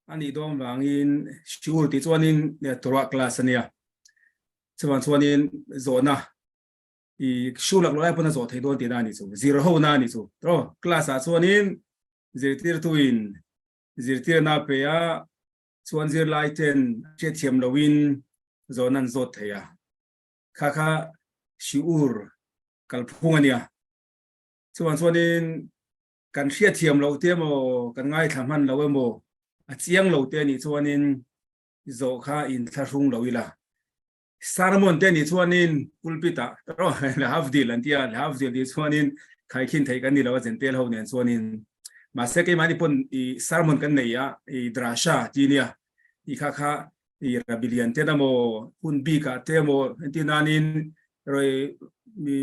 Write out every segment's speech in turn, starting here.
ani dom wangin shur ti chuanin tora class ania chuanin zona i shulak loi puna zo thei don ti na ni chu zero ho na ni chu ro class a chuanin zirtir tuin zirtir na pe ya chuan zir lai ten che thiam lowin zonan zot theya kha shiur kalphung ania chuanin kan hria thiam lo te mo kan ngai thaman lo mo a chiang lo te ni chuanin zo kha in tharung lo ila sarmon te ni chuanin pulpita ro la havdil antia la havdil ni chuanin khai khin thei kan ni lo chen tel ho nen chuanin ma se ke mani pon i sarmon kan nei ya i drasha ti nia i kha i rabilian te na mo hun bi ka te mo antinanin roi mi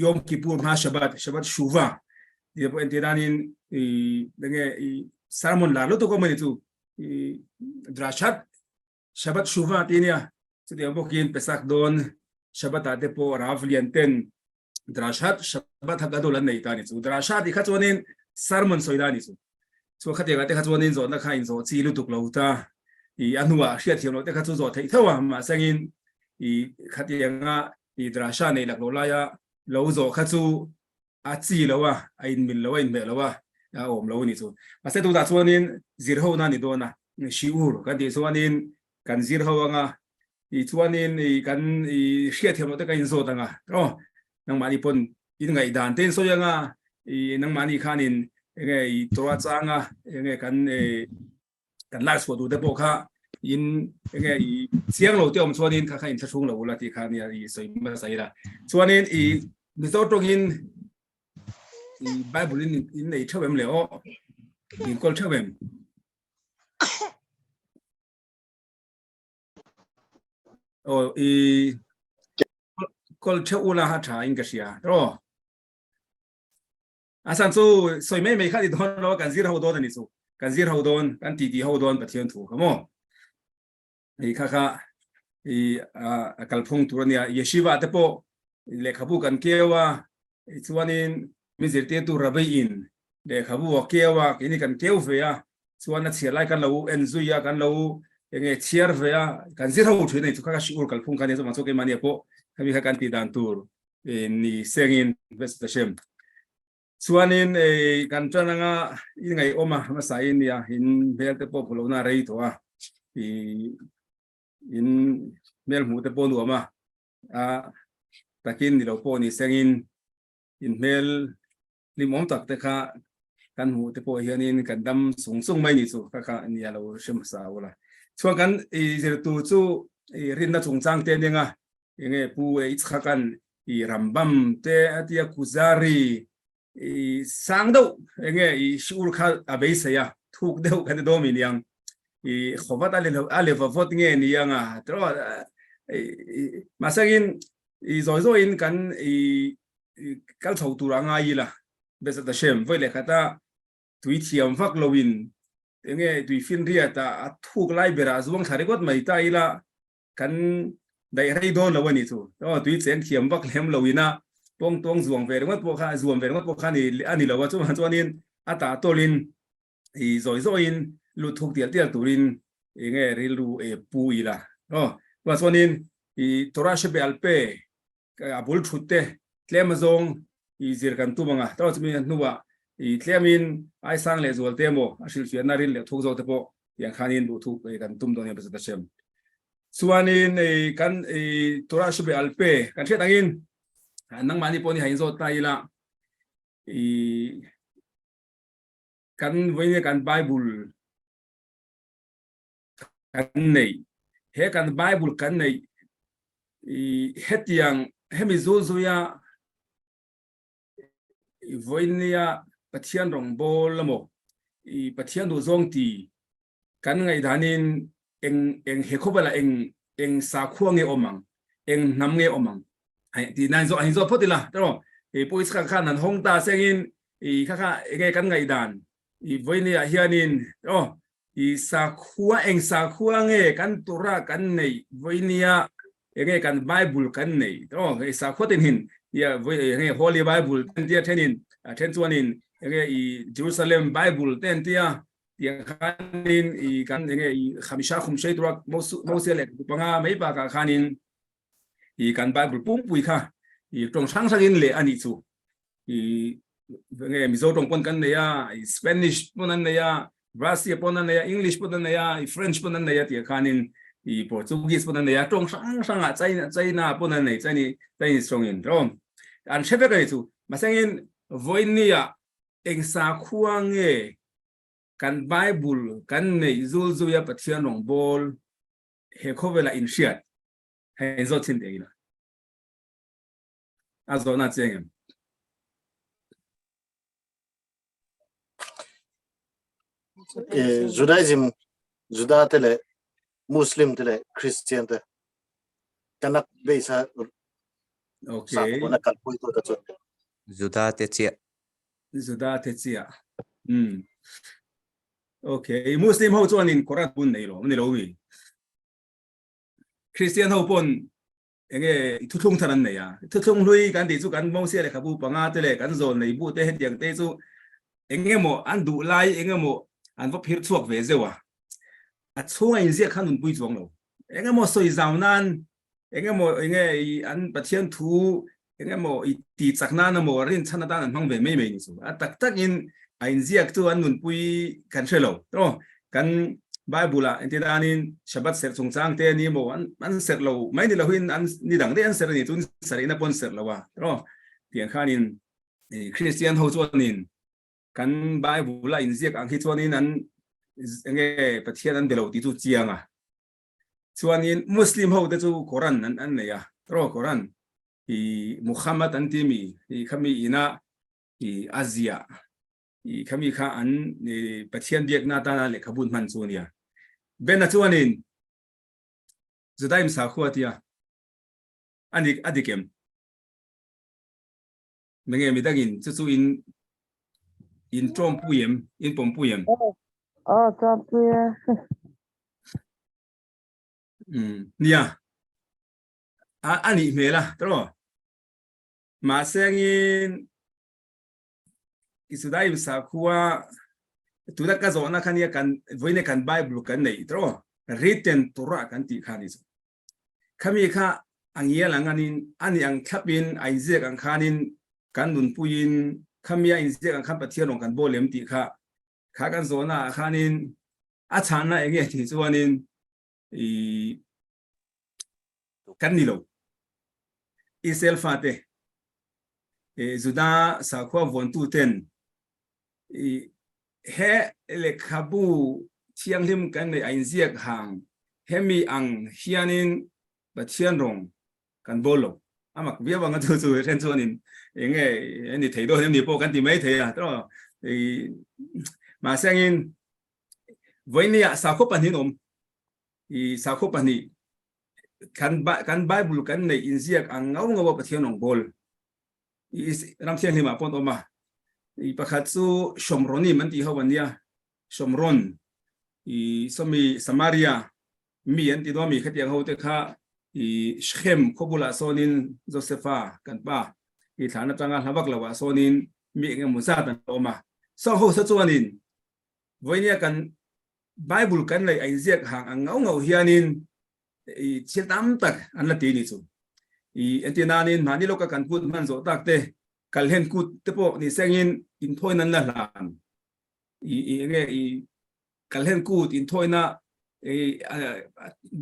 yom kippur ma shabbat shuva dia po entiranin dengan salmon la lo to ko mani tu drashat shabbat shuva tinia so dia bokin pesak don shabbat ate po rav lianten drashat shabbat hagadolan nei tani tu drashat ikha chonin salmon soidani tu so khate ga te kha chonin zo na khain zo chi lu tuk lo ta I anua hria thiam lo te kha chu zo thei thawa ma sangin I khate nga I drasha nei lak lo la ya lo zo kha chu a chi lo wa a in min lo in me lo wa a om lo ni chu ma se tu da chuanin zir ho na ni do na shiur kan ti chuanin kan zir ho nga I chuanin I kan I hria thiam lo te ka in zo ta nga ro nang mani pon in ngai dan ten so ya nga I nang mani khanin nge I tora changa nge kan la so du te po kha in nge I chiang lo te om chuanin kha in thachung lo la ti kha ni I soi ma sai la chuanin I mi zo tong in I Bible in nei thawem le o in kol thawem o I kol thawula ha tha in ka sia ro asan chu soi mai kha di don lo kan zir ho don ni chu kan zir ho don kan ti ho don pathian thu kamo I kha I kalphung turania yeshiva te po le khabu kan kewa I chuanin mi zirte tu rabai in le khabu wa kewa kini kan keu fe ya chuan a chialai kan lo enzuya kan lo nge chiar fe ya kan zir ho thine chu kha shiur kalphung kan so ma chu ke mani po kami kha kan ti dan tur ni sengin best the shem chuanin kan chana nga in ngai oma ma sai ni ya in bel te po polo na rei to a I in mel mu te po nu ma a takin ni lo po ni sengin in mel limom tak te kha kan hu te po hianin kan dam sung mai ni chu kha ni alo shem sa wala chuan kan zir tu chu rin na chung chang te ninga nge pu kha kan I rambam te atia kuzari sang do nge shur kha abei sa ya thuk deu kan do mi yang khovat ale vavot nge ni yang a tro masagin zoi in kan kal chho turanga ila besa da shem voi le khata tui thiam vak lowin nge tui fin ria ta thuk lai bera zuang thare got mai ta ila kan dai rei don lawani chu to tui chen thiam vak lem lowina tong zuang ve ngot po kha zuam ve ngot po kha ni ani lawa chu han chuanin ata tolin zoi in lu thuk tial turin nge rilu pu ila wa chuanin tora shebe alpe abul thutte tlemazong zir kan tu manga to chmi nuwa tlemin ai sang le zol temo asil fian narin le thuk zo te po yang khanin lu thuk kan tum don ya besa shem suanin kan tora shbe alpe kan the tangin nang mani poni hain zo ta ila kan voine kan bible kan nei he kan bible kan nei hetiang hemi zuya voinia pathian rong bol lamo pathian do zong ti kan ngai danin eng hekobala eng sa khuang nge omang eng nam nge omang ai ti nan zo ai zo photila to pois kha nan hong ta sengin kha nge kan ngai dan voinia hianin sa khuwa nge kan tura kan nei voinia nge kan bible kan nei to sa khotin hin ya nge holy bible ten dia tenin ten chuanin nge Jerusalem bible ten dia tiếng khanin i kan enge i khamisha khumshei turak moselek panga mai pa ka khanin i kan Bible pum pui kha i tong sang sagin le ani chu i enge mizo tong pon kan ne ya i Spanish ponan ne ya Russian ponan ne ya English ponan ne ya i French ponan ne ya ti khanin i Portuguese ponan ne ya tong sang a China ponan ne Chinese strongin rom an shepe ka chu masengin voinia engsa khuange kan Bible kan nei zul ya pathian ong bol he khovela in shiat he zo tin deina azo na chengem Judaism Juda tele Muslim tele Christian te kanak beisa okay sa kan puito ta chu Juda te chia okay Muslim ho chuan in Quran bun nei lo wi Christian ho pon enge thuthung thanan nei ya thuthung hlui kan ti chu kan mo sia le khabu panga te le kan zon nei bu te hetiang te chu enge mo an du lai enge mo an vo phir chuak ve zewa a chunga in zia khanun pui chuang lo enge mo soi zaunan enge mo enge an pathian thu enge mo i ti chakna na mo rin chana dan an hang ve mai ni chu a tak tak in ain ziak tu an nun pui kan shelo to kan Bible a entidanin Shabbat ser chungchang te ni mo an ser lo mai ni lo hin an ni dang de an ser ni tun sarina pon ser lo wa to tiang khanin Christian ho chuanin kan Bible in ziak ang hi chuanin an enge pathian an belo ti chu chianga chuanin Muslim ho te chu Quran an ne ya ro Quran i Muhammad an ti mi i khami ina i Asia i kami kha an pathian diak na ta le khabun man chu nia bena chuanin Judaim sa khuatia ani adikem menge midagin chu in trom puyem in pom puyem trom puyem nia ani mela tro ma sengin Judaim sa khua tu da ka zo na khania kan voine kan Bible kan nei tro written Torah kan ti khani so khami kha angia langanin ani ang thapin Isaac ang khanin kan nun puin khamia Isaac ang khan pathian ong kan bolem ti kha kan zo na khanin a chana enge ti chuanin i kan ni lo isel fate Juda sa khua von tu ten he le khabu chiang lim kan nei ain ziak hang hemi ang hianin pathian rong kan bolo amak bia bang tu chu ren chuanin enge ani theido ni po kan ti mai thei a to ma sangin voinia sa kho panin i sa kho pani kan Bible kan nei in ziak ang ngau pathian rong bol i ram sian hima pon oma i pakhat chu Shomroni man ti hawania Shomron i somi Samaria mi an ti do mi khatiang ho te kha i Shechem khobula sonin Josepha kan pa i thana tanga hawak lawa sonin mi nge musa tan oma so ho sa chuanin voinia kan Bible kan lai Isaac hang ngau hianin i chitam tak an la ti ni chu i antinanin mani loka kan put man zo tak te kalhen kut te po ni sengin in thoinan la lan i nge i kalhen kut in thoina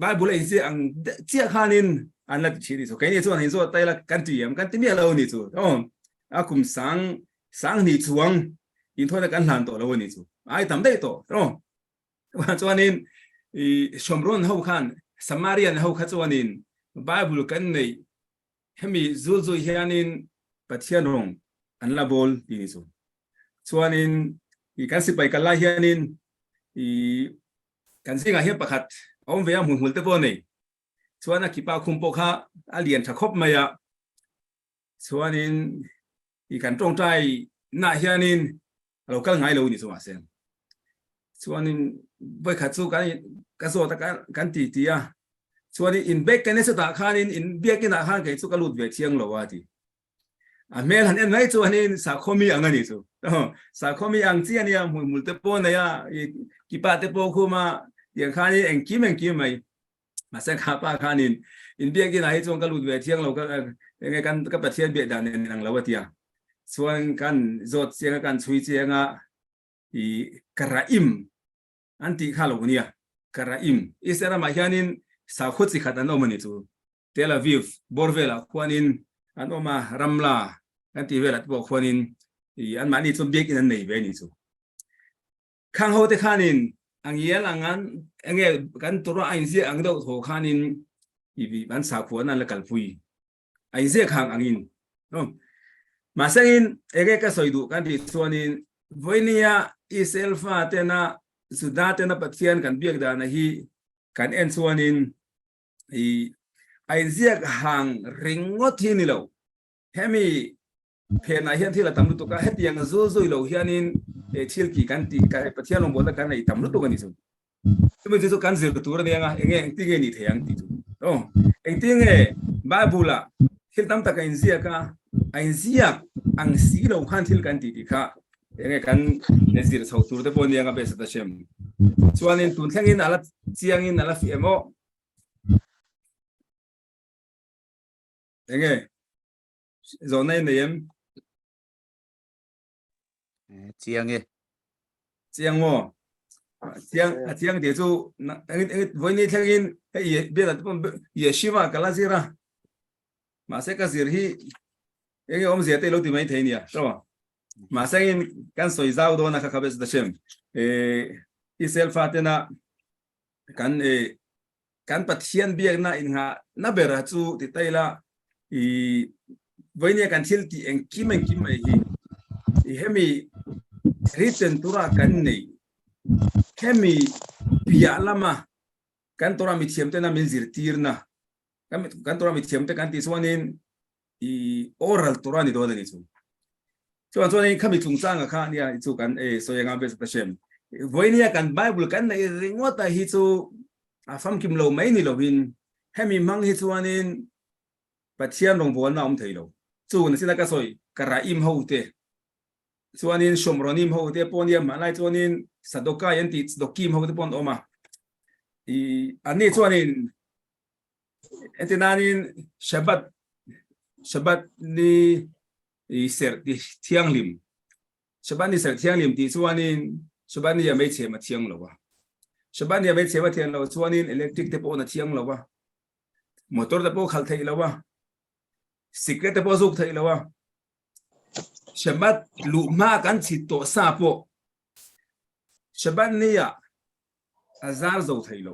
Bible ai se ang chia khanin an la chi ni so kai ni chuan hin zo tai la kan ti am kan ti mi lo ni chu akum sang ni chuang in thoina kan hlan to lo ni chu ai tam dei to chuanin i Shomron ho khan Samarian ho kha chuanin Bible kan nei hemi zu hianin pathian rong an la bol ti so chuanin i kan sipai kala hianin i kan singa he pakhat om ve am hul te po nei chuana kipa khumpo kha alian thakop maya chuanin i kan tong tai na hianin lokal ngai lo ni so asen chuanin bai kha chu ka zo ta kan ti ya chuanin in back kan se ta khanin in back ina khan kai chu ka lut ve chiang lo wa ti mel han en ngai chu hanin sa khomi angani chu sa khomi ang chi ania mul te po na ya ki pa te po khuma yang khani eng kim mai ma sa kha pa khanin in bia ki nai chong ka lut ve thiang lo ka nge kan ka pa thian bia dan nen nang lawatia chuan kan zot chianga kan chui chianga I karaim anti khalo nia karaim isera ma hianin sa khut si khatan no mani chu Tel Aviv Borvela khuanin anoma Ramla anti velat bo khuanin I an mani chum biak in an nei ve ni chu khang ho te khanin ang yel angan enge kan turo ain zi ang do tho khanin I bi ban sa khuan an la kal pui ai ze khang angin no ma sangin ege ka soidu kan ti chuanin voinia iselfa tena sudatena pathian kan biak da na hi kan en chuanin I aiziak hang ringot hi ni lo hemi phena hian thila tamlu to ka hetiang zo zo lo hianin thil ki kan ti ka pathian long bola kan nei tamlu to kan ni chu tumi chu kan zir tur ne nga enge ti nge ni theyang ti chu eng ti nge babula thil tam ta ka inziaka aiziak ang si lo khan thil kan ti ti kha enge kan nezir chho tur de bon yang be sa ta shem chuanin tun thangin ala chiangin ala fi emo enge zona in dem chiang e chiang mo chiang de chu voi ni thangin ye be la pom ye shiva kala zira ma se ka zir hi enge om zia te lo ti mai theinia to ma sangin kan soi zau do na ka kabes da shem isel fatena kan pathian biak na in ha na bera chu ti taila I voinia kan thil ti eng kim mai hi I hemi written tura kan nei hemi pia lama kan tora mi thiam te na min zir tirna kan tora mi thiam te kan ti swanin I oral tura ni do ni chu chuan khami chung changa kha nia chu kan so yang abes ta shem voinia kan bible kan nei ringota hi chu a fam kim lo mai ni lo hin hemi mang hi chuanin pathian rong bol na theilo chu na sina ka soi karaim ho te chuanin shomronim ho te ponia malai chuanin sadoka yan ti dokim ho te pon oma I ani chuanin entinanin shabat ni I ser ti thiang lim shabat ni ser thiang lim ti chuanin shabat ni ya mai che ma thiang lo wa shabat ni ya mai che ma thiang lo chuanin electric te pon na thiang lo wa motor te po khal thei lo wa secret te po zuk thei lo wa shabat lu ma kan chi to sa po shabat ni ya azar zo thei lo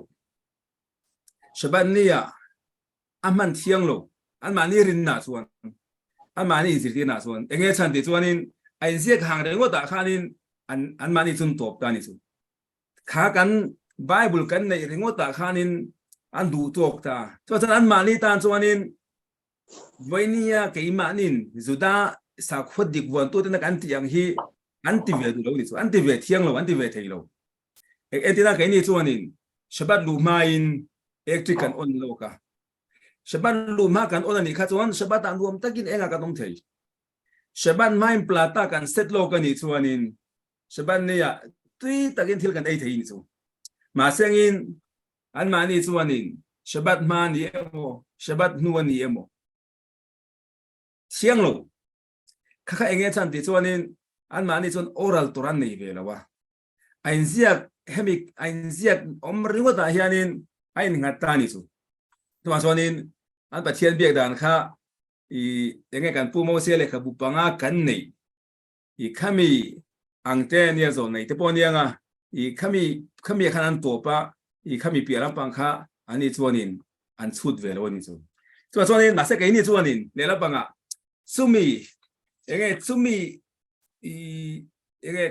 shabat ni ya aman thiang lo an mani rin na chuan an mani zir na chuan enge chan ti chuanin ai ziak hang re ngo ta khanin an mani chun top ta ni chu kha kan bible kan nei ringo ta khanin an du tok ta chuan an mani tan chuanin voinia ke imanin juda sa khod dik wan to na kan ti yang hi an ti ve du lo ni chu an ti ve thiang lo an ti ve thei lo etina ke ni chuanin shabat lu main electric kan on lo ka shabat lu ma kan on ani kha chuan shabat an ruam takin enga ka tom thei shabat main plata kan set lo ka ni chuanin shabat ne ya tui takin thil kan ei thei ni chu ma sengin an mani chuanin shabat ma ni emo shabat nu ni emo siang lo kha enge chan ti chuanin an mani chun oral toran nei ve lawa ain ziak hemik ain ziak om ringo ta hianin ain ngata ni chu to ma chuanin an pathian biak dan kha I enge kan pu mo se le kha bu panga kan nei I khami angte nia zo nei te ponia nga I khami khanan to pa I khami piaram pang kha ani chuanin an chut ve lo ni chu chuanin ma se ke ni chuanin le la panga sumi enge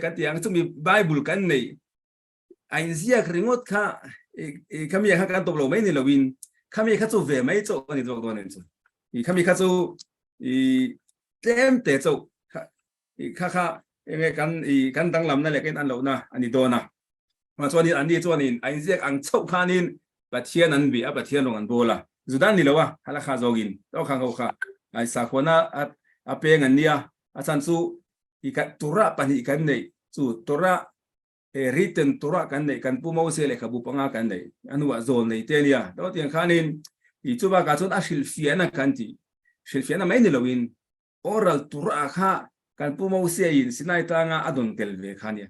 kan tiang sumi bible kan nei ain zia ringot kha khami kha kan to lo mai ni lo win khami kha chu ve mai chu ani zo do nen chu I khami kha chu tem te chu kha enge kan dang lam na le ken an lo na ani do na ma chuanin an ni chuanin ain zia ang chau khanin pathian an bi a pathian long an bola zudan ni lo wa hala kha zogin to khang ho kha ai sa khona ape ngania asan su ikat tura pani kan nei su tura written tura kan nei kan pu mau se le khabu panga kan nei anwa zon nei te nia do tiang khanin i chuba ka chon ashil fiana kan ti shil fiana mai ni lowin oral tura kha kan pu mau se in sinai tanga adon tel ve khania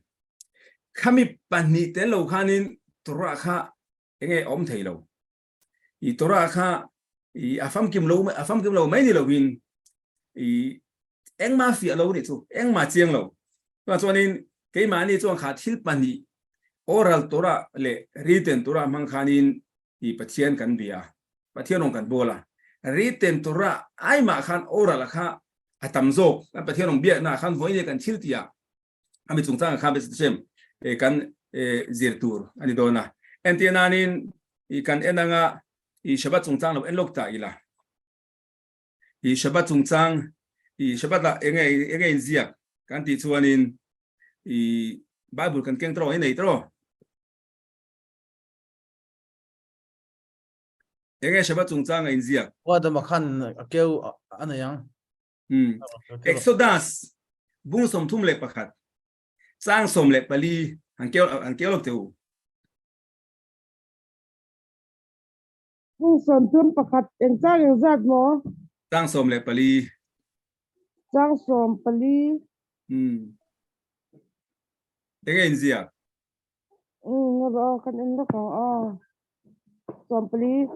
khami pani te lo khanin tura kha enge om thei lo i tora kha i afam kim lo mai ni lo win i eng ma fi lo ni chu eng ma chiang lo wa chuanin ke ma ni chuang kha thil pani oral tora le written tora mang khanin i pathian kan bia pathian ong kan bola written tora ai ma khan oral kha atam zo kan pathian ong bia na khan voi ni kan thil tia ami chung chang kha be sem kan zir tur ani dona entiananin i kan enanga i shabat chungchang lo en lok ta ila i shabat chungchang i shabat la enge in ziak kan ti chuanin i bible kan keng tro nei tro enge shabat chungchang in ziak Qua đó mà khăn kêu anh này yang. exodus bung som thum le pakhat chang som le pali an keo lok teu Hung son tun pakat en zat mo. chang som le pali Sang som pali. enge in ziak Ngaro kan en ko som pali.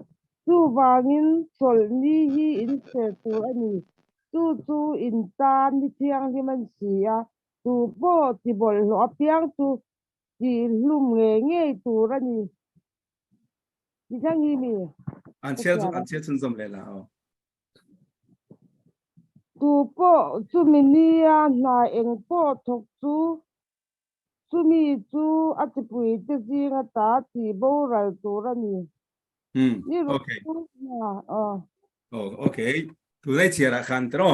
Tu wangin sol ni hi in se tu ani. Tu in tan ni tiang ni man sia. Tu bo ti bol lo apiang tu ti lum nge tu rani. Di jang hi mi. an chel chun som le la Tu po tu minia na eng po thok tu mi tu atipui te zinga ta ti boral tu rani ni ro okay na okay tu dai chia ra khan tro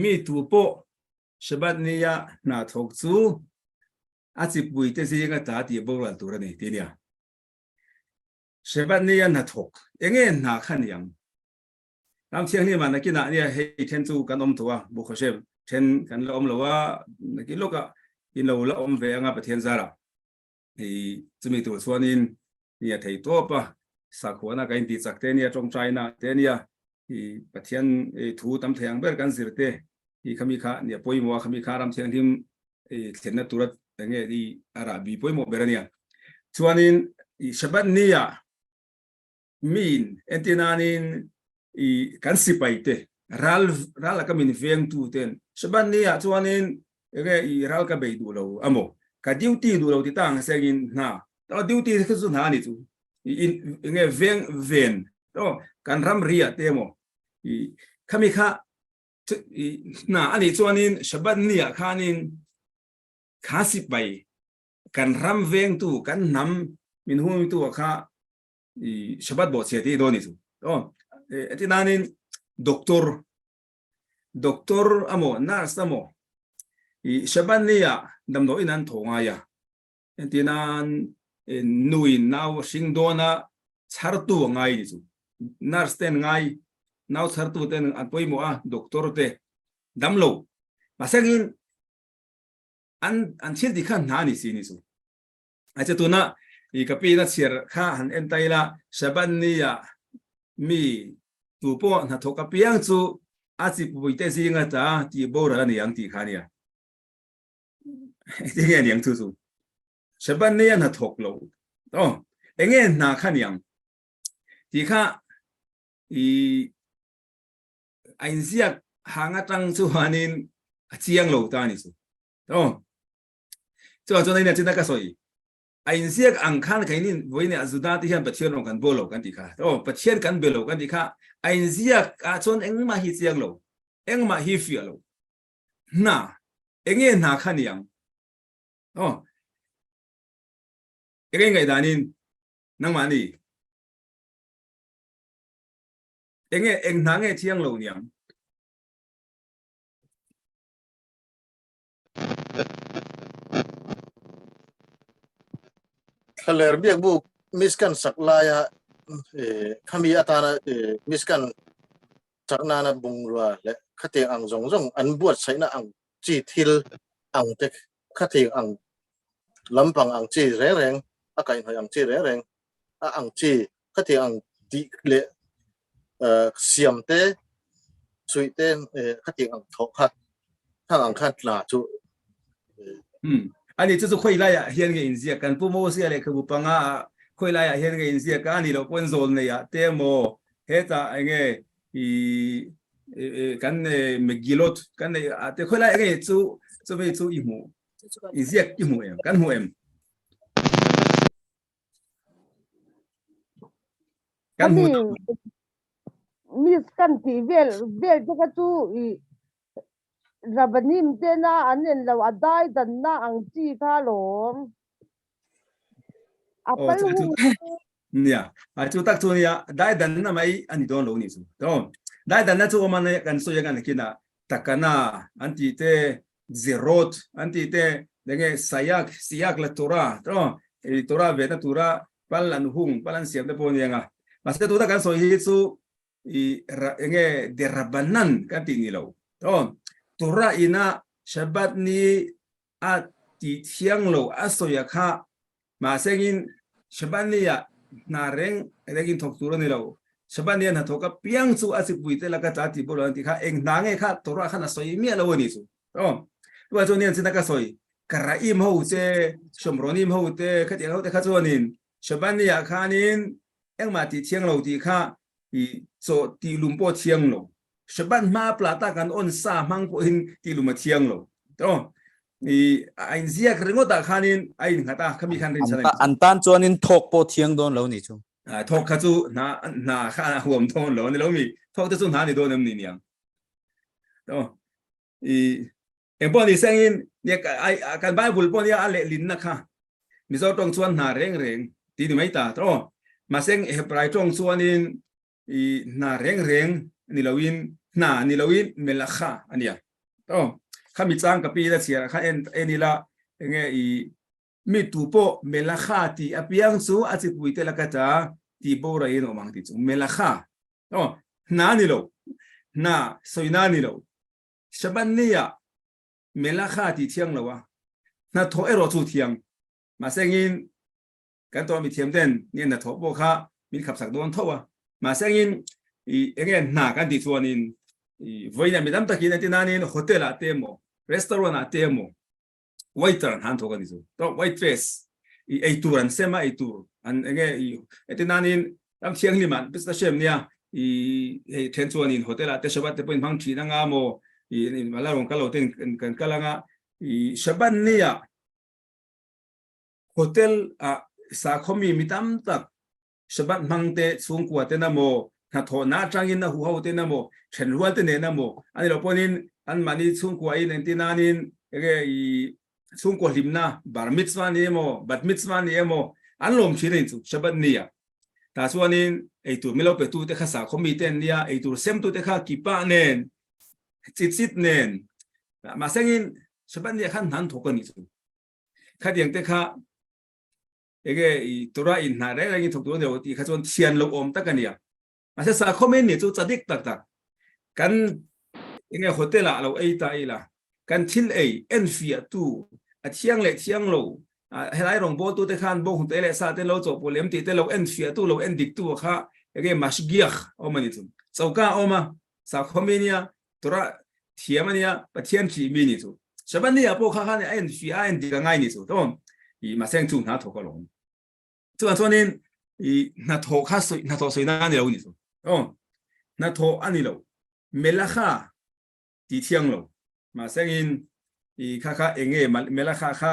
mi tu po shabat niya na thok chu a chi pui te si nga ta ti bo la tu ra ni ti nia shabat niya na thok enge na khan yang ram chiang ni ma na ki na nia he then chu kan om tuwa bu kho shem then kan la om lo wa ki loka in lo la om ve nga pa thian za la i chumi tu chuanin nia thei to pa sa khona ka in ti chak te nia trong china te nia i pathian thu tam thang ber kan zirte i khami kha nia poimo khami kha ram chiang thim thenna turat nge di arabi poimo berania chuanin i shabat nia min entinanin i kan sipaite ral ka min veng tu ten shabat nia chuanin nge i ral ka be du lo amo ka duty du lo ti tang sengin na ta duty ka zu na ni chu in nge veng ven to kan ram ria temo i khami kha na ani chuanin shabat nia khanin khasi pai kan ram veng tu kan nam min hu tu kha i shabat bo che ti do ni chu to etinanin doctor amo nurse amo i shabat nia dam do inan thonga ya entinan nui naw singdona chartu ngai ni chu nurse ten ngai naw chartu ten an poimo a doctor te damlo masagin an chil di khan na ni si ni su acha tuna i kapi na chiar kha han en taila shaban nia mi tu po na thoka piang chu a chi pui te si nga ta ti bo ra ni yang ti khania ti nge yang chu chu shaban nia na thok lo to enge na khan yang ti kha i ain ziak hanga tang chu hanin chiang lo ta ni su to cho nên là chúng ta cái soi anh siết ăn khăn cái này với này azuda thì hiện bát thiên long can bolo can đi cả, bát thiên can bolo can đi cả, anh siết cho anh mà hi siang lo, anh mà hi feel lo, na anh nghe na khăn yang, anh nghe đàn in, nang mà đi, anh na nghe siang lo yang. Kaler biak bu miskan saklaya kami atana miskan saknana bungrua le khát tiếng ang rong rong ăn buat sai na ang chi thil ang te khát tiếng ang lampang ang chi reng reng akai noi ang chi reng reng ang chi khát tiếng ang ti le siam te sui te khát tiếng ang thọ khát thang ang khát là chu อันนี้就是会来呀，现个人些跟不某些嘞，可不帮啊，会来呀，现个人些干你了，本身的呀，对么？现在那个跟没记录，跟那啊，对，会来那个做没做一模，人些一模样，跟模样，跟 Ani 模。 mis kan ti vel te ka chu i rabanim te na anen lo adai dan na ang chi kha lom apal hu 呀，啊，就当初呀，大单那么安尼多楼你说，懂？大单那做我们呢，跟所以讲的去那，大干那，安迪的 zerot， 安迪的那个siyak la Torah， 懂？Torah 别的 Torah， balan hung balan siap的不一样啊，mas itu kan so itu ini derabanan kan tinggi lo,懂？Torah ina Shabbat ni ati tiang lo asoyakha, masengin Shabbat ni ya nareng lagi thok turun ni lo Shabbat ni na thoka piang su asip buite la ka tati bolo anti kha eng nange kha Torah kha na soi mi lo ni su oh wa zo ni sin ka soi karaim ho te shomronim ho te kha ti ho te kha zo nin Shabbat ni ya kha nin eng ma ti thiang lo ti kha i so ti lumpo thiang lo Shabbat ma plata kan on sa mang po hin ti lum thiang lo oh i ain zia krengo ta khanin ain ngata khami khan rin sanai an tan chuanin thok po thiang don lo ni chu thok kha chu na kha huam thon lo ni lo mi thok te chu na ni do nam ni niang to i em po ni sengin ne ai kan bible po ni ale lin na kha mi zo tong chuan na reng reng ti ni mai ta to ma seng hebrai tong chuanin i na reng reng ni lowin na ni lowin melakha ania to kami chang kapi la sia kha enila nge i mi tu po melakha ti apiang su achipui te lakata ti bo ra ino mang ti chu melakha oh na ni lo na soina ni lo shaban niya melakha ti thiang lo wa na tho ero chu thiang ma sengin kan to mi thiam den ni na tho bo kha mi khap sak don tho wa ma sengin i nge na kan ti chuanin i voina mi dam takin tinanin hotel atemo restaurant atemo waiter han thoga ni so to waitress i eituran sema eitur an nge i etinanin am thiang liman business shem nia i ten chuanin hotel ate shabat te point phang thi na nga mo i malarong kalo ten kan kalanga i shaban nia hotel a sa khomi mitam tak shabat mangte chung kwa te na mo na tho na changin na hu ho te na mo chen rual te ne na mo ani lo ponin an mani chung kwa i tinanin ge i chung kwa limna bar mitzvah ni mo bat mitzvah ni mo an lom chirin chu shabat nia ta chuanin eitur milo pe tu te kha sa khomi ten nia eitur sem tu te kha kipa nen chit nen ma sengin shabat nia khan han thok ni chu kha diang te kha ege i Torah in na re lagi thok tu ne ti kha chon thian lo om ta ka nia ma se sa khomen ni chu chadik tak tak kan enge hotel a lo ei ta ila kan thil ei en fia tu a thiang le thiang lo helai rong bo tu te khan bo hun te le sa te lo cho polem ti te lo en fia tu lo en dik tu kha ege mashgiach o mani tu chauka oma sa khomenia Torah thiamania pathian chi mi ni tu shabania po kha khan en fia en dik ngai ni tu to i ma seng chu na tho ko lo chu an chuanin i na tho kha soi na tho soi na ni lo ni tu oh na tho ani lo melakha ti thiang lo ma sengin i kha kha enge melakha kha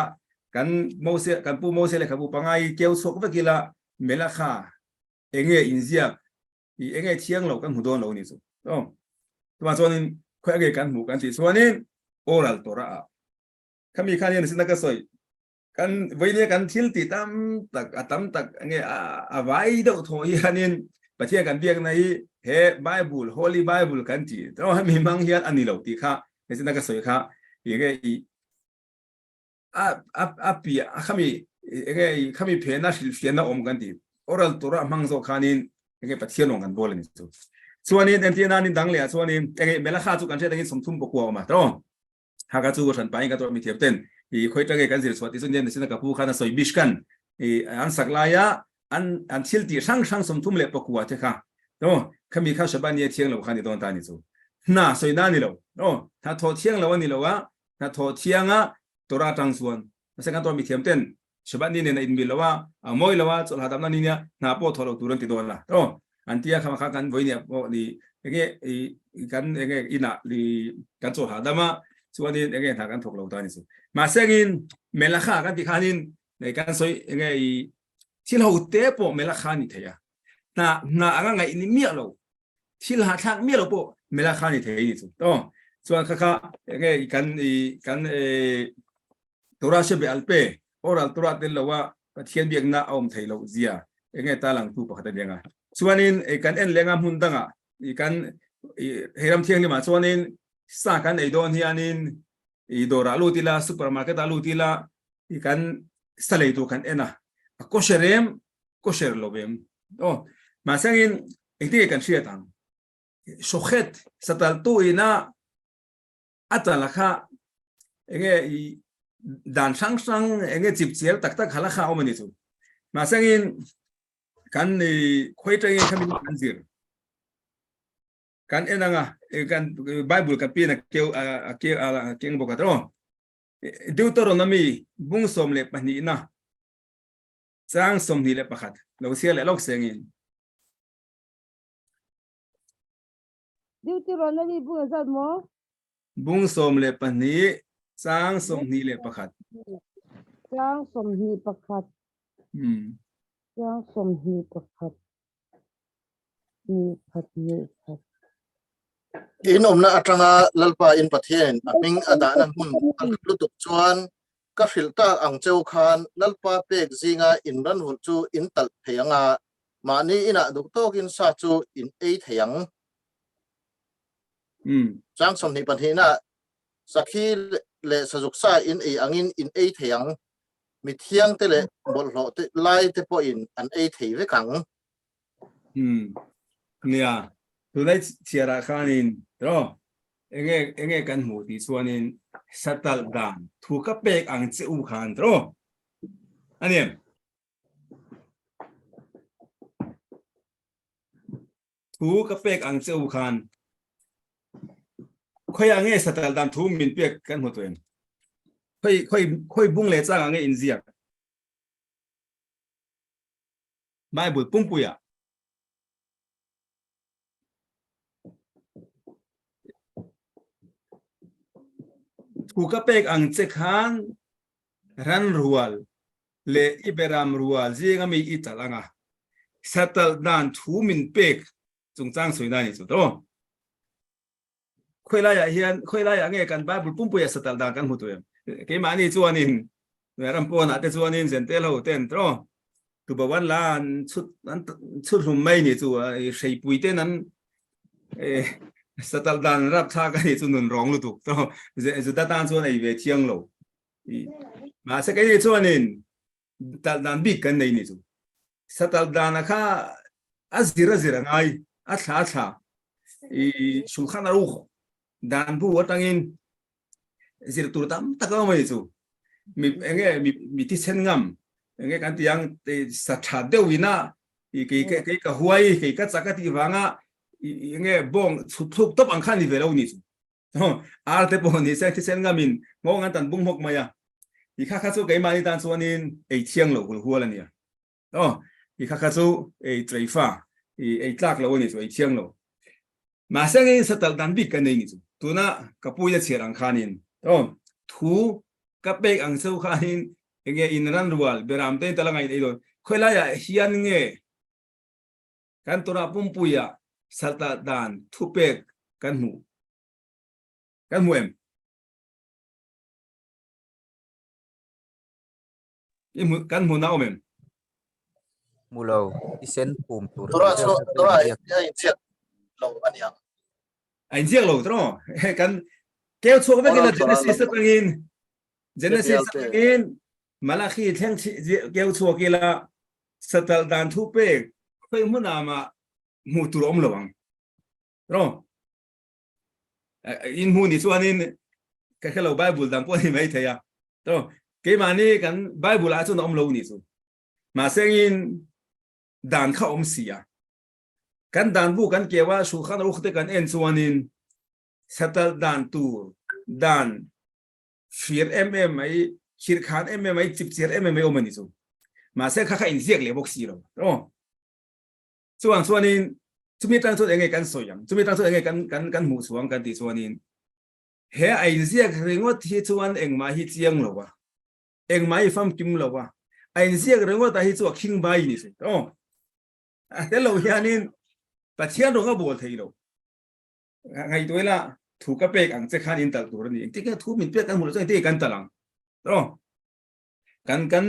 kan mose kan pu mose le kha pu pangai keu sok ba kila melakha enge inzia i enge thiang lo kan hu don lo ni chu to ma chuanin khoi age kan mu kan ti chuanin oral Torah kami khan ni sin ka soi kan voine kan thil ti tam tak enge avai do tho hi hanin pathia kan biak nai he Bible Holy Bible kan ti to mi mang hian ani lo ti kha ni sin ka soi kha ege i apia kami phe na sil fian na om kan ti oral Torah mang zo khanin ege pathia long kan bol ni chu ส่วนนี้เอ็นที่นั่นดังเลยส่วนนี้เองเมล่าข้าจุกันเช่นเองสมทุนปกวัวมาตรอหากจูฉันไปก็ตัวมีเทียบเต้นอีคุยจังเองกันสิสวัสดีสุนเย็นสินะกับผู้ข้านะสวยบิชกันอันสักลายะอันชิลตีช่างสมทุนเล็บปกวัวเถอะค่ะตรอเขามีข้าวชาวบ้านเนี่ยเที่ยงเราขันในตอนตานี่จูน่าสวยด้านนี่เราตรอถ้าทอเที่ยงเราวันนี้เราว่าถ้าทอเที่ยงอ่ะตัวราจังส่วนสิ่งที่ตัวมีเทียบเต้นชาวบ้านนี่เนี่ยอินบิลเราว่าโมยเราว่าสุดท้ายทำนั่นนี่เนี่ยน่าปวดทอเราตัวนั้นติดตัวละตรออันที่เขามาข้ากันไว้เนี่ยพวกนี้เงี้ยกันเงี้ยอินะลีกันสุดท้ายมาส่วนนี้เงี้ยทางกันถูกเราตัวนี้สุดมาเสียงเมล่าข้ากันที่ขานินในการสวยเงี้ยที่เราเตะปอเมล่าข้านี่เทียน่าอะไรไงอินเมียเราที่เราทางเมียเราปอเมล่าข้านี่เทียนี่สุดตรอส่วนข้าเงี้ยกันตัวราชเบลเป้โอรัลตัวราเดลว่าเทียนเบียงน่าเอามไทยเราเสียเงี้ยตาหลังตู้ปกติยังไงส่วนนี้กันเอ็นเลี้ยงหุ่นตั้งอ่ะกันเฮรัมเที่ยงนี่มาส่วนนี้สักกันไอโดนที่อันนี้ดอราลูติลาซูเปอร์มาร์เก็ตลูติลากันสไลด์ตัวกันเอ็นะก็เชอร์โลเบมโอ้มาเสียงไอที่กันเชียร์ตังโชเขตสตัลตู้อินะอัตลักษณ์เงี้ยด่านช่างเงี้ยจิบเสียตักหาราคาเอามันนี่สุดมาเสียงกันคุยใจกันมีกันซิร์กันเอ็นะกันไบเบิลกันปีนะเกี่ยวบอกกันตรงดูตัวเรามีบุ้งสมเล็บมันนี่นะสร้างสมนี่เล็บประคัดเราเสียเล็บล็อกเสียงดิวที่เราเนี่ยมีบุญสัตว์มั้ง บุ้งสมเล็บมันนี่สร้างสมนี่เล็บประคัด สร้างสมหีประคัดสร้างสมหีประคัดมีพัดมีพัด อินนะอัตราลัลปาอินประเทศมิงอดานะหุ่นอัลลุตุกชวนก็ฟิลตาอังเจ้าคานลัลปาเป็กซิงาอินรันหุ่นจูอินตัลเทียงามานี่อินะดุกโตกินซาจูอินเอเทียงจังสมนิปันทีน่ะสักทีเลสจุกซาอินเออังอินเอเทียงมีเทียงเตเลบอลโลเตไลเตปอินอันเอเทียงขังเนี่ยตัวได้เชียร์ข้านินรอเองกันหูที่ส่วนนี้สตัลดานถูกกับเป็กอังเจ้าขันรออันนี้ถูกกับเป็กอังเจ้าขันค่อยอังเงสตัลดานถูกมินเป็กกันหัวตัวเองค่อยบุ้งเลี้ยจ้างอังเงอินเซียไม่บุญปุ่มปุยอ่ะถูกกับเป็กอังเจขันรันรัวลเลอิเบรามรัวลจีก็มีอิตาลังอ่ะสตัลดานถูมินเป็กจงจ้างสวยนั่นนี่สุดโตค่อยไล่เฮียนค่อยไล่อังเงกันบ้าบุญปุ่มปุยสตัลดานกันหัวตัวเองเกี่ยมานี่ส่วนนี้เวลาพอนะแต่ส่วนนี้เซนเตลเอาเต้นโตตัวบอกว่าล้านชุดหุ่มไม่นี่ตัวใช้ปุ๋ยเต้นนั้นสตัลดานรับท่ากันนี่ส่วนนึงร้องรู้ถูกต้องจะตัดตานส่วนไอ้เวทียงเรามาสักไอ้ส่วนนี้ตัดดานบิ๊กกันในนี่ตัวสตัลดานนะคะอัศดิระไงอัศชุลขานรูขดานผู้วัดตั้งอินสิรตุรตามตะก้าไม่ตัวมีที่เส้นงามกันที่ยังสัตว์เดวินะกี่กับหวยกี่กับสักที่ฟังอ่ะบ่งทุกตบอังคันนี่เวลานี่อาร์เตปนี่เส้นที่เส้นงามินมองกันตันบุ้งหกมาอีข้าสู้กี่มานี่ตันส่วนนี้ไอเชียงเราหัวละเนี่ยอีข้าสู้ไอไตรฟ้าไอตากเราเนี่ยไอเชียงเรามาเส้นสตัลดันบิ๊กกันนี่ตัวน่ะกับปุยจะเชียร์อังคานินทูกับเป็กอังเซลคานินอินรันรัวลเบรามเต้นตะลังไงไอ้โดนค่อยไล่เฮียนกันตัวน่ะปุ่มปุยสตัลดานทูเป็กกันหูเอ็มกันหูน่าอมมูลาวอิเซนปุ่มตัวไอ้เจ็ดเราอันนี้ไอ้เจ้าเราตรงกันเกี่ยวชัวร์ไม่กินเจเนซิสเป็นกินมาลาคีแท่งเกี่ยวชัวร์กินละสตัลดานทูเป็กค่อยมุ่งนามาหมู่ตุรอมระวัง rồi in hun thì cho nên cái lâu Bible đang quan mấy thầy à rồi cái mà này cái Bible là cho nó lâu nhỉ rồi mà xem in đàn khâu xì à cái đàn bu cái kiaว่าสุขานรกที่กันเอ็นส่วนนึงsettle ด่านตัวด่าน4 ไอ้ขีดขานไอ้14 ไอ้อมันนี่สูมาเส้นข้าอินเสียกเลยบอกสิเราโอ้ส่วนนี้จะมีตั้งส่วนยังไงกันสวยยังจะมีตั้งส่วนยังไงกันหูสวงกันตีส่วนนี้เฮ้ไอ้เสียกเรื่องว่าที่ส่วนเองมาฮิตยังหรอวะเองมาฮิฟัมกิมหรอวะไอ้เสียกเรื่องว่าแต่ฮิตส่วนคิงใบนี่สิโอ้แต่เราเห็นนี่แต่เชื่อตรงก็บอกทีเราไงตัวละถูกกับเป็กอังจะขันอินตัดตัวนี่ที่ก็ถูกมินเป็กกันหมดเลยที่กันตะลังโอ้กัน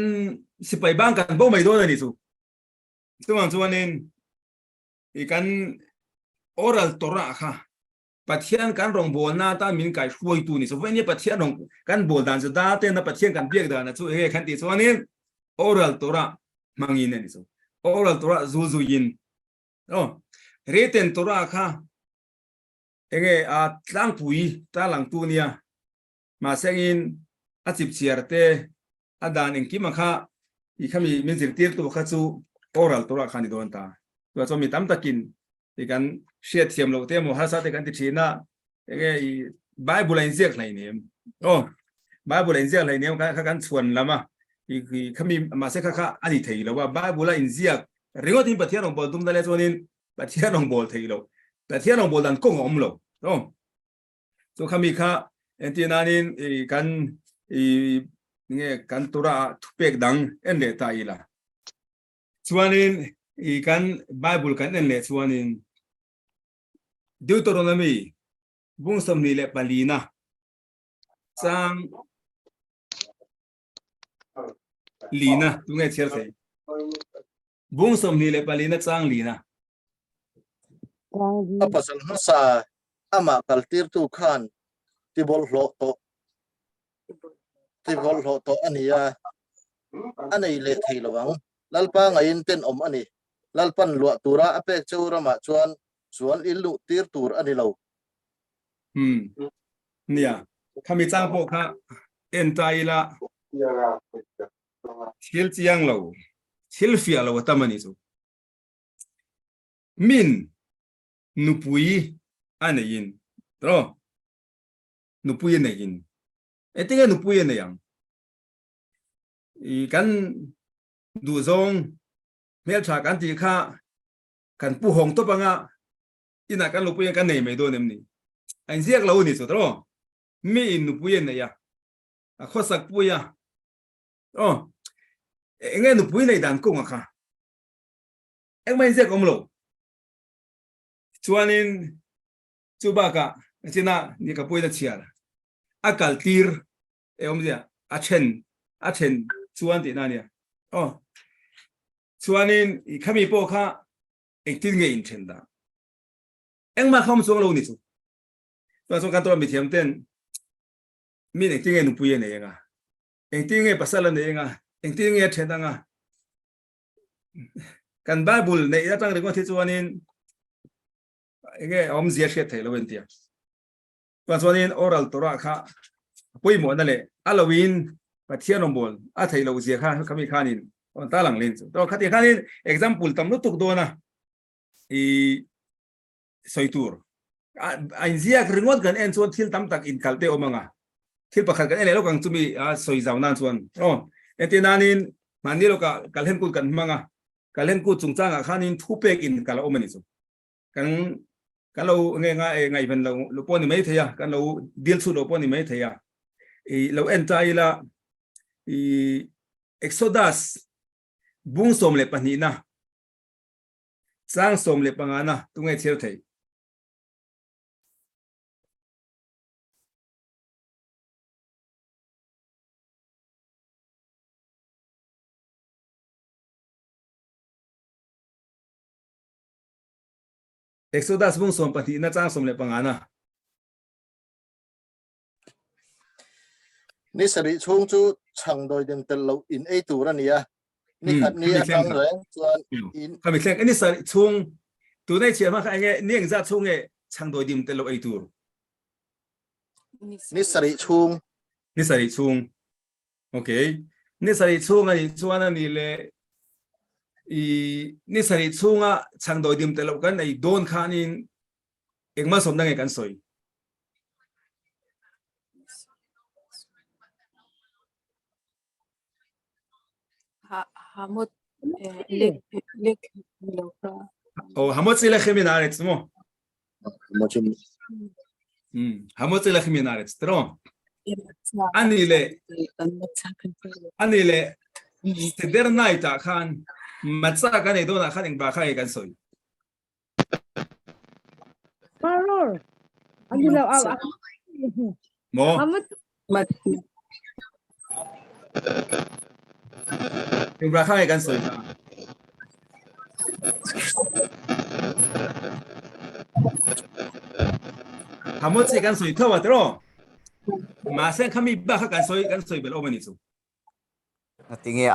สิไปบ้างกันบ่ไม่โดนนี่สูส่วนนี้อีกันออรัลตัวละค่ะปัจเจียนกันรองบอลหน้าตามินไก่ช่วยตัวนี่ส่วนนี้ปัจเจียนรองกันบอลดันจะได้เต้นนะปัจเจียนกันเบียกดานะช่วยให้ขันติส่วนนี้ออรัลตัวละมังอินนี่สูออรัลตัวละจูยินโอ้เรเตนตัวละค่ะเองตั้งปุ๋ยตั้งหลังตัวเนี่ยมาเซ็งอาจิบเชียร์เตอดานเองกิมังค่ะอีกขมีมินสิร์ตีร์ตัวข้าจูออรัลตัวละคันดิโดนตาตัวจะมีตั้มตะกินอีกันเชียร์เทียมเราเตะมหัศจรรย์กันติดชีน่ะเองไบเบิลอินเซียกอะไรเนี่ยโอ้ไบเบิลอินเซียกอะไรเนี่ยกันส่วนละมาอีขมีมาเซ็งค่ะอันนี้ทีแล้วว่าไบเบิลอินเซียกเรื่องที่ปัจเจียนของบอลตุ้มได้เลยส่วนนี้ปัจเจียนของบอลทีแล้วปัจเจียนของบอลดันก้งอมเราโอ้ตัวขมีค่ะเอ็นที่นั่นกันเนี่ยกันตัวละทุกเปกดังเอ็นเดตายละส่วนนี้กันไบเบิลกันเอ็นเลส่วนนี้ดิวตอรโนมีบุ้งสมนีเลปาลีนะจังลีนะตรงนี้เชื่อใช่บุ้งสมนีเลปาลีนะจังลีนะa pasan hasa ama kaltir tu khan tibol hlo to ania anei le thei lawang lalpa ngain ten om ani lalpan lua tura apek chura ma chuan ilu tir tur ani loเนี่ยข้ามีจ้างพวกข้าเอ็นใจละชิลจียงเราชิลฟิอาเราตั้มมันนี่สูมินนุปุยอันนี้ยินตรอนุปุยเนี่ยยินเอ็งนุปุยเนี่ยยังอีกันดูซงเมื่อฉากกันที่ข้ากันผู้หงตัวปังอ่ะอินักกันนุปุยกันเนี่ยไม่โดนเนี่ยนี่ไอ้เสียกเรานี่สุดตรอมีนุปุยเนี่ยยังข้อสักปุยอ่ะอ๋อเอ็งนุปุยเนี่ยดันกุ้งอ่ะค่ะเอ็งไม่เสียกอมโลส่วนนี้จูบากะจีน่านี่ก็พูดได้เชียร์อากาศตีร์อมเดียอาเชนส่วนที่นั่นเนี่ยอ๋อส่วนนี้ข้ามีพวกข้าเอ็งทิ้งเงินเช่นนั้นเอ็งมาเข้ามาส่งเรานี่สุตัวส่งกันตัวมีเทียมเต้นมีเอ็งทิ้งเงินนุ่มปุยเนี่ยเองอ่ะเอ็งทิ้งเงินภาษาละเนี่ยเองอ่ะเอ็งทิ้งเงินเช่นนั้นอ่ะกันไบเบิลเนี่ยตั้งเรื่องว่าที่ส่วนนี้เองอมเสียเสียเทลเวนเตียวันส่วนนี้ออรัลตัวละค่ะปุยหมดนั่นแหละอาลวินปัจเจียนอมบอลอาเทลเสียค่ะเขามีข้านินตาหลังเลนส์ตัวขัดข้านิน example ตำรวจตุกโดนะสอยตัวไอ้เสียกเรื่องว่ากันเอ็นส่วนที่ตำตักอินคัลเตอมังอ่ะที่ประคัดกันเอ็นแล้วกันจะมีสอยเจ้านั่นส่วนเอ็นที่นั่นนี่มันนี่เราก็การเล่นกูกันมังอ่ะการเล่นกูจงจ้างข้านินทุบเปกอินคัลโอมันนี่สุกันเราไงเป็นเราป้อนนี่ไม่เทียกันเราดีลสุดเราป้อนนี่ไม่เทียเราเอ็นใจละExodus บุ้งสมเล็บปนีนะสร้างสมเล็บปังนะตรงไงเชียวเทย Exodus บุ้งสมปนีนะสร้างสมเล็บปังนะนี่สริช่วงจูช่างโดยเดิมเตลอินไอตัวนั่นเนี่ยนี่ขัดนี่ตั้งแรงส่วนอินเขาไม่แข่งอันนี้สช่วงตัวในเชียร์มาไอ้เงี้ยนี่ยังจะช่วง chang doi dim te lo ei tur nisari chung ni sari chung okay ni sari chung ani chuan ani le i ni sari chunga chang doi dim te lo kan ei don khanin engma som dang e kan soi Hamot lek loka. o hamot sila khiminaret mo mochim hamot sila khiminaret tro ani le steder naita khan matsa kan ei don khan eng ba kha e kan soi Maror. Ano lang mo Hamat eng ba kha e kan soi hamot se kan soi thawa tro ma sen khami ba kha kan soi bel omani chu Natingi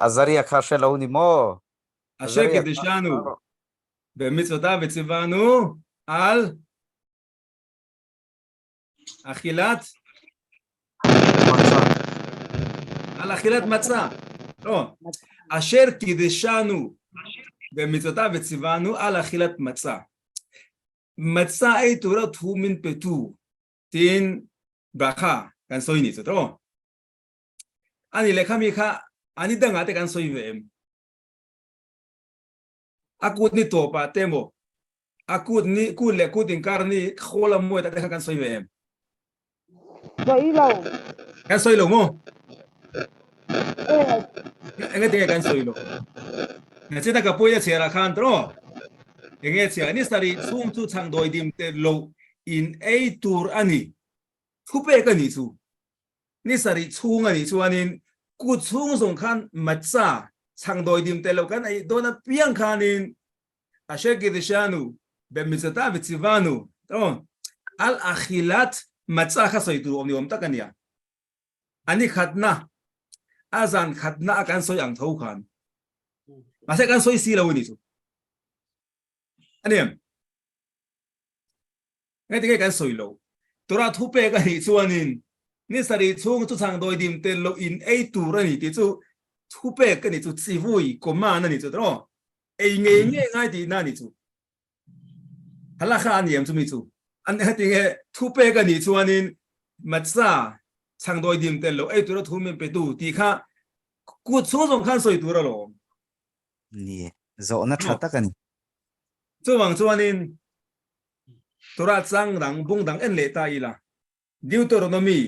Azaria Kashelo ni mo. asher kedishanu bemitzvota vetzivanu al achilat matzah. לא, אשר קידשנו במצוותיו וציוונו על אכילת מצה. מצה אי תורת הוא מן פטור, תין ברכה, כאן סוי ניצות, לא? אני לך מיכה, אני דנגת כאן סוי והם. אקוד ניטו פעתמו, אקוד אינקרני, כחול המועד, עד לך כאן סוי והם. sa ilaw. כאן סוי לו, מו? Eh, Ang tingin kan soilo. Kasi nakapuya siya kan tro. Ang siya ni stari sum tu chang doi dim te lo in a tour ani. Kupe ka ni su. Ni stari chung ani su anin ku chung song kan matsa chang doi dim te lo kan ay do na piang kanin asher gidishanu bemitzata vetzivanu. Tro. Al achilat matsa khasoitu omniom takanya. Ani khatna azan khatna akan soy ang thau khan mase kan soy si lo ni chu anem ngai te kan soy lo tora thu pe ka ni chuanin ni sari chung chu chang doi dim te lo in a tu ra ni ti chu thu pe ka ni chu chi vui ko ma na ni chu tro ei nge ngai ti na ni chu hala kha ni yam chu mi chu an ha ti nge thu pe ka ni chuanin matsa chang doi dim te lo ai tu ro thu men pe tu ti kha ku chu zong khan soi tu ro lo Ni. Zo na chata kan. chu wang chuanin tora chang rang bung dang en le ta ila deuteronomy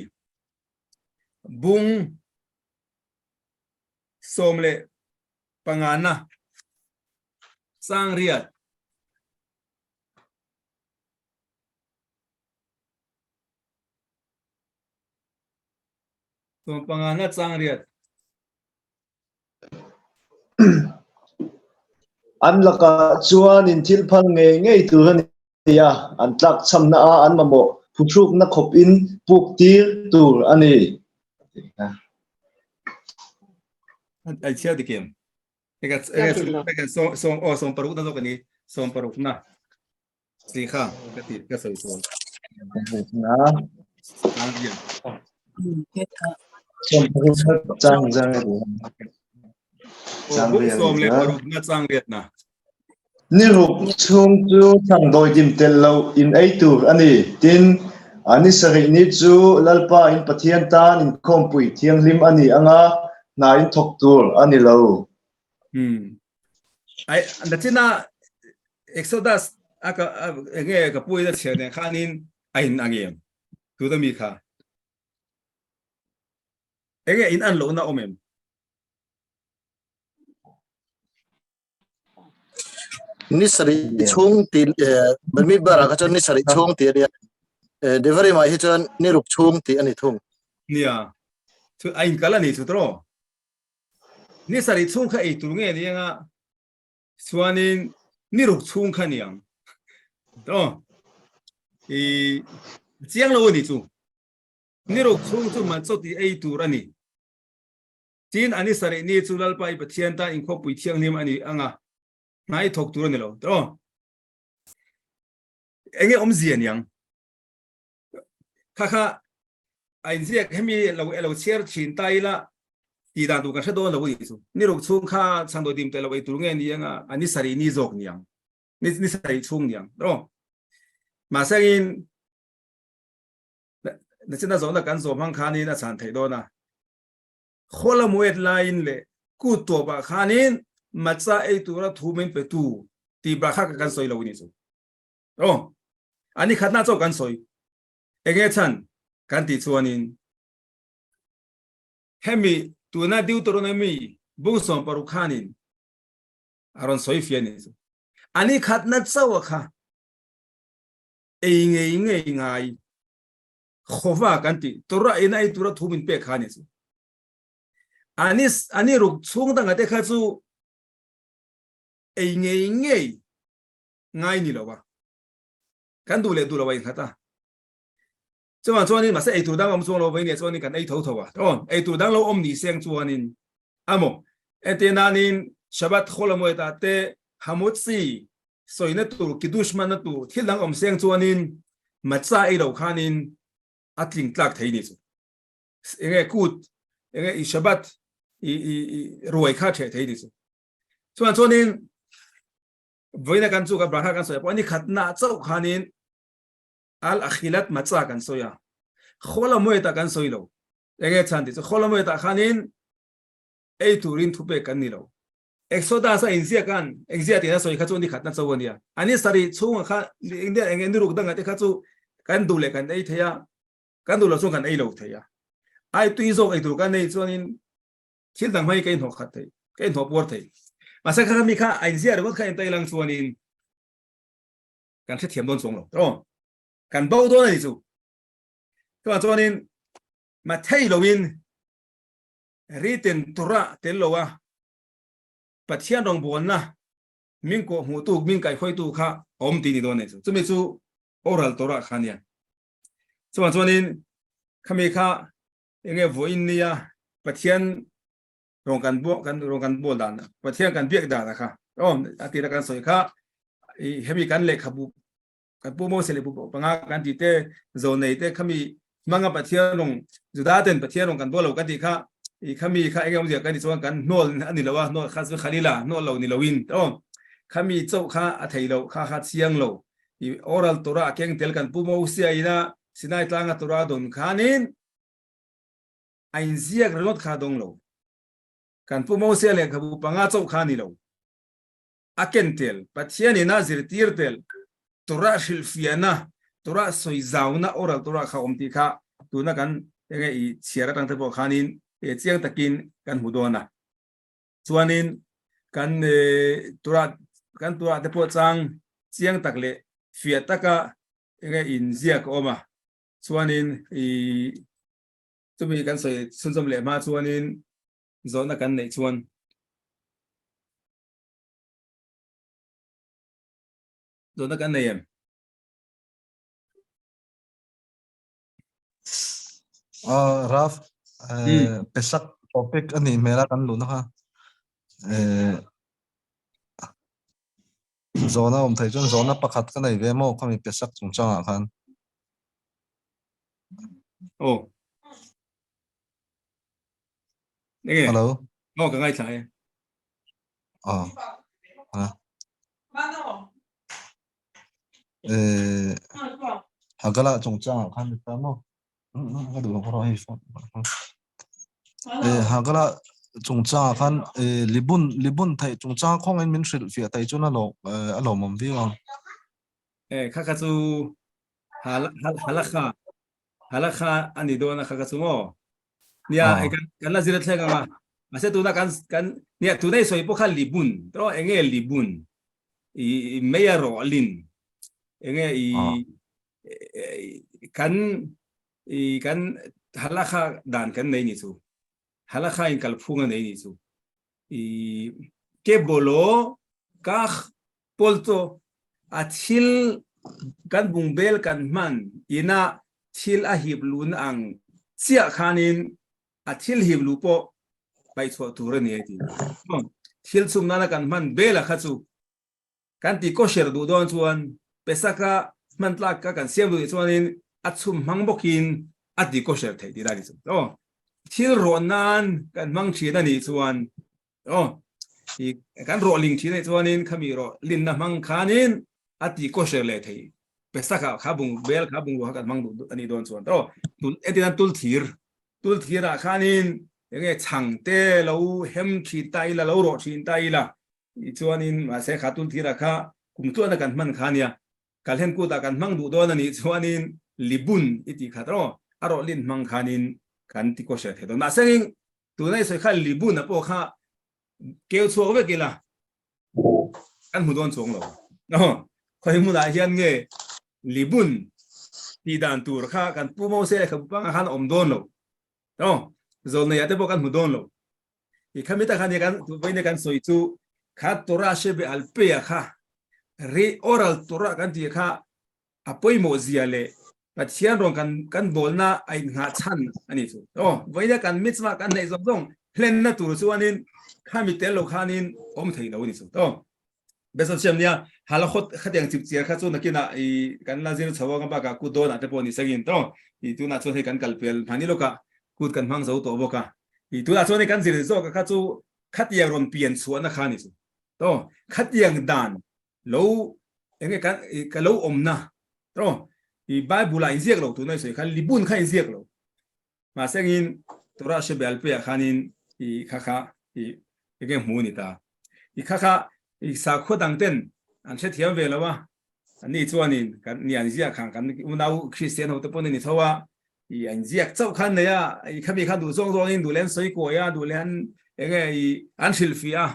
bung somle pangana sang riat som pangana sang riat an laka chuan in thil phal ngei tur ani ya an tlak chamna a an mamo phuthuk na khop in puk tir tur ani ai chia di kem ega som paruk na ni som paruk na si kha ka ti ka soi so na ang riat chang jang bung somle paruk na sang riat na ni rup chung chu thang doi dim tel lo in ei tur ani tin ani sari ni chu lalpa in pathian tan in khompui thiang lim ani anga na in thok tur ani lo ai andatina exodus aka nge ka pui da chene khanin ain angem tu da mi kha ege in an lo na omem nisari chung ti balmi bara ka chon nisari chung ti dia devari mai hi chon niruk chung ti ani thung nia tu ain kala ni tu tro ni sari chung kha ei tu nge ni nga suanin ni ruk chung kha niang tro i chiang lo ni chu ni ruk chung chu man cho ti ei tu rani tin ani sari ni chu lal pai pathian ta in kho pui thiang nim ani anga nai thok tu ni lo tro anh em gì nhang kha anh gì cái mi lâu share chín tay là thì đàn tụ cái sẽ đôi lâu đi số ni lúc chung kha sang đôi tìm tay lâu tụ nghe ni anh ni sari ni dọc nhang ni sari chung nhang đúng mà sang in nên chúng ta giống là cán dầu mang khá ni là sản thấy đó na khô là muet line lệ cút tổ bạc khá ni mà cha ấy tụ là thu men về tụ thì bà khác cán soi lâu đi số đúng anh ni khát na cho cán soi anh nghe chân cán tị chuan in hemi tụ na Deuteronomy bung som paru khá ni aron soi phiền ni số anh ni khát na cho khá ấy ngay khova kanti tora inai tura thumin pe khani chu ani ruk chung dang ate kha chu ei nge ngai ni lawa kan du le wa khata chuan chuan ma se ei tur dang om chung lo vai ne chuan kan ei tho wa on ei tur dang lo om ni seng chuan in amo etenanin shabat kholamoy ta te hamutsi soina tu kidushman na tu thilang om seng chuan in macha ei lo khanin atling tlak thấy đi nghe cút nghe Shabbat rồi khác thể thấy đi cho nên với là căn cái braha căn soi bọn đi khát na châu khanin al akhilat matza căn soi à khola môi ta căn soi lâu nghe chán đi khola môi ta khanin ấy turin thupe căn ni lâu Exodus insia kan exia ti na soi khát đi khát na châu nia anh sari chung khát nghe đi ruk dang ate khát chu kan du le kan ấy thấy à kan du lo chung kan ei lo thei a ai tui zo ei tu kan nei chuanin thil dang mai kai no khat thei kai no por thei ma sa kha mi kha ai zia ro kha in tai lang chuanin kan the thiam don chung lo ro kan bau do nei chu to chuanin ma thei lo in written tura tel lo a pathian rong bon na min ko hu tu min kai khoi tu kha om ti ni do nei chu chumi chu oral tura khania cho nên kami kha nghe voin nia pathian rong kan bol dan pathian kan biak da kha atira kan soi kha hemi kan le khabu kan pu mo se le bu panga kan ti te zo nei te kami manga pathian rong juda ten pathian rong kan bol kan ti kha kami kha engam je kan ti chuan kan nol ani lawa nol khas khalila nol lo ni lowin kami chau kha athei lo kha chiang lo oral tora keng tel kan pu mo sia ina sinai tanga tura don khanin ain ziak relot kha dong lo kan pu mo se le khabu panga chau khani lo akentel pathiani nazir tirtel tura shilfiana tura soizauna oral tura kha omti kha tuna kan enge I chiara tang te bo khanin e chiang takin kan hudona chuanin kan tura te po chang chiang takle fiataka enge in ziak oma chuanin tumi kan soi sunsom le ma chuanin zona kan nei chuan zona kan nei em Raf pesak topik ani mera kan lu na ha zona om thai chon zona pakhat ka nei ve mo khami pesak chung changa khan nghe hello cái ngay sai hagala chung changa khan ta mo ka du ko ro hi phone hagala chung changa khan libun thai chung changa khong en min hril fia tai chuna lo mom vi wang kha chu halakha ani do na kha chu mo nia kan la zira thlega ma ase tu na kan nia tu dai soi po kha libun tro enge libun I meya ro lin enge kan halakha dan kan nei ni chu halakha in kal phunga nei ni chu ke bolo kakh polto athil kan bungbel kan man ina thil a hiblun ang chia khanin athil hiblu po bai chho tur ni ti thil sum na kan man bela kha chu kan ti ko sher du don chuan pesaka มันตลาดกันเสียมดูส่วนนี้อัดซุ่มมังบกินอัดดีก็เสียเทดีได้ส่วนโอ้ที่รอนั้นกันมังชีนั่นนี่ส่วนโอ้อีกันรอลิงชีในส่วนนี้ขมีรอลินนะมังคานินอัดดีก็เสียเลยทีเปสักขาบุงเบลขาบุงวัวกันมังดูอันนี้โดนส่วนโอ้ตุลเอตินันตุลทีระคานินยังไงช่างเตะเราเฮมชีตายละเรารอชีตายละอีส่วนนี้มาเสกขาตุลทีระคากุมตัวนักกันมันขานี่การเห็นกูตากันมังดูโดนนี่ส่วนนี้ลิบุนอิติขัดรออารลินมังขานินกันที่ก็เสียเถิดมาเสกตัวนี้ส่วนข้าลิบุนนะพวกข้าเกี่ยวชัวร์ไปกี่ละกันหูโดนสงหรอเนาะคอยมุดอาเฮียนเงยลิบุนที่ด่านตัวข้ากันผู้มองเสียขับปังหันอมโดนหรอเนาะโซนเนี่ยแต่พวกกันหูโดนหรออีกคำนี้ตาขันกันตัวไปในกันสวยจูข้าตัวราเชเบอัลเปียข้ารีออรัลตัวกันที่ข้าอภัยโมเซียเลยแต่เชียนรองกันบอลน่ะไอ้หาชันอันนี้สุดโอ้ไว้ในกันมิตรมากันในสมองเล่นน่ะตัวส่วนนี้ข้ามีเตลโลข้านี้อมถึงแล้วนี่สุดโอ้เบสเชมเนี่ยฮัลโหลขัดยังจิบเสียข้าส่วนนักกินอ่ะอีกันลาซิลชาวกันบ้ากับกูโดนอ่ะแต่พอนี่สักยินโตอีตัวน่ะส่วนให้กันกัลเปลพันนี่โลกะกูกันพังเสาตัวบกะอีตัวน่ะส่วนให้กันสิริโซกะข้าจู่ขัดยังรอนเปลี่ยนส่วนนะข้านี่สุดโตขัดยังด่านแล้วยังไงกันแล้วอมนะโตอีไบเบิลอินเซียกเราตัวนั้นสิขันลิบุนขันอินเซียกเรามาเสกินตัวราชเบลเปียขันินอีข้าอียังไงหูนี่ตาอีข้าอีสาขุดังเต้นอันเช่นเทียมเวลวะอันนี้ส่วนนี้กันเนี่ยอินเซียขังกันอุณาคริสเตียนเขาตะปนนี่เท่าว่าอีอินเซียเจ้าขันเนี่ยอีข้ามีขันดูส่งนี่ดูแลสวยกว่าดูแลยังไงอันชิลฟีอ่ะ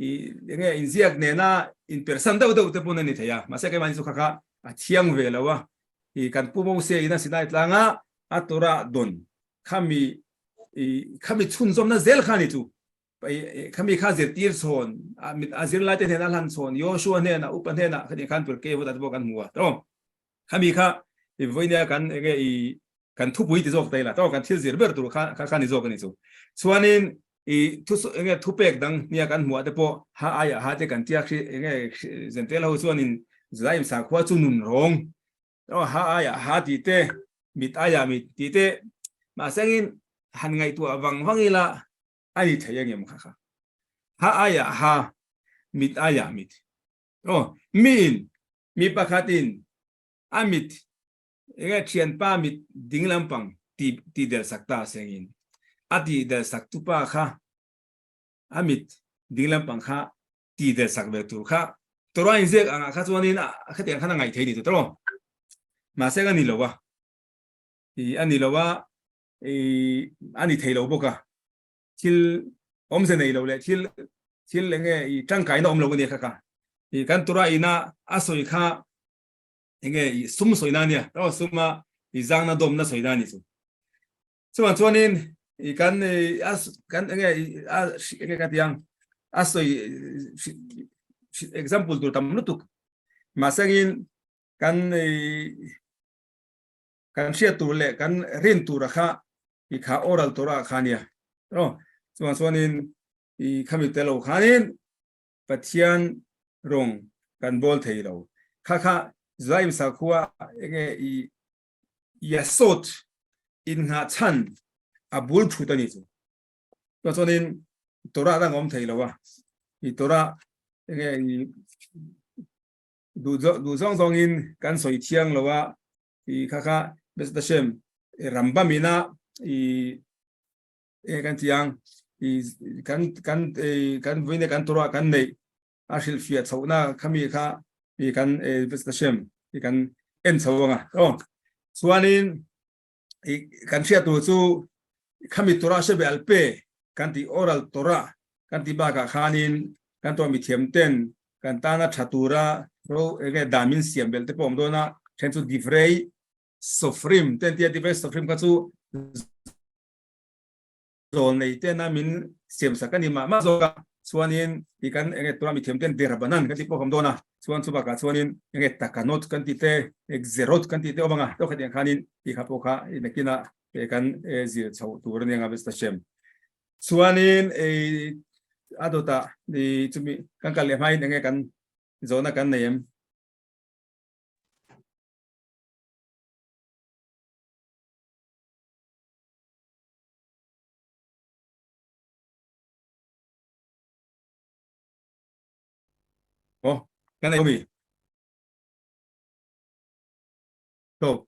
อียังไงอินเซียเนี่ยนะอินเปอร์เซนต์เท่าตะปนนี่เทียมาเสกมันสุขข้าเทียมเวลวะอีกันผู้มองเสียอินะสิได้ตลางะอัตระดนข้ามีชุนซอมนะเซลขานิจูไปข้ามีข้าเซตีร์โซนอาซิลไลเตเนนัลฮันโซนโยชัวเนี่ยนะอุปเทนะขันขันเปิดเกวตัดบอกกันหัวต้องข้ามีข้าวันนี้กันทุบวิธีจอกได้ละต้องกันที่เซอร์เบอร์ตัวข้านิจอกนิจูส่วนนี้ทุบเป็กดังเนี่ยกันหัวแต่พอหาเจกันที่อ่ะเซนเตลเขาส่วนนี้จะได้สักว่าจุนุนร้องแล้วหาตีเตมิดมิดตีเตมาเสกินหันไงตัววังอีละอันนี้เทียงยังมั้งค่ะหามิดมิดโอ้มีปากาตินมิดยังไงเชียนป้ามิดดิ้งลำปังตีเดลสักตาเสกินตีเดลสักตุป้าค่ะมิดดิ้งลำปังค่ะตีเดลสักเวตุค่ะตัวอินเซกข้าส่วนนี้นะข้าเตียงข้าไงเทียนี่ตัวมาเสกันนี่เหรอวะอันนี้เหรอวะอันนี้เทียเราบอกอะที่อมเสนอเราเลยที่เรื่องจังไก่น้อมเราเนี่ยค่ะกันตัวน่ะอาศัยข้าซุ่มสวยนั่นเนี่ยเราซุ่มจังน่ะดมน่ะสวยนั่นนี่ส่วนนี้กันกันที่ยังอาศัย example ตัวตำนุตุกมาเสกินกันเชื่อตัวเล็กกันเรียนตัวราคาข้าออรัลตัวราคาเนี่ยส่วนนี้ข้ามีเตลล์ขานินปัจจัยรงกันบอลเทย์เราข้าใจมิสักว่ายาสดอินหาชันบุลชุดนี้ส่วนนี้ตัวราตั้งอมเทย์เราว่าตัวราดูซองอินกันสวยเที่ยงเราว่าข้าเบสต์เชมรัมบามินะกันที่ยังกันวินกันตัวกันในอาชิลฟิอัตสาวน่าข้ามีกันเบสต์เชมกันเอ็นสาวงะส่วนนี้กันเชื่อตัวสู้ข้ามีตัวราเชเบอัลเปกันที่ออรัลตัวรากันที่บากาขานินกันตัวมีเทียมเต้นกันตานาชัตุระเราดามินเสียมเบลต์ผมโดนะเช่นสุดดิฟเรย์สฟริมเต้นที่ดิฟเรย์สฟริมกันสู้โซนในเต้นนามินเสียมสักกันนี่มาโซกะส่วนนี้กันตัวมีเทียมเต้นเดรับันันกันที่ผมโดนะส่วนสุบากาส่วนนี้ตะกันโนตกันที่เต้เซโรตกันที่เต้อบังอ่ะตัวขัดยังขานินครับพวกนักกินกันจีชาวตัวนี้งับสตาเชมส่วนนี้อาตาจุมีกันกันเลี้ยงให้ยังไงกันโซนกันเนี่ย cái này mi đâu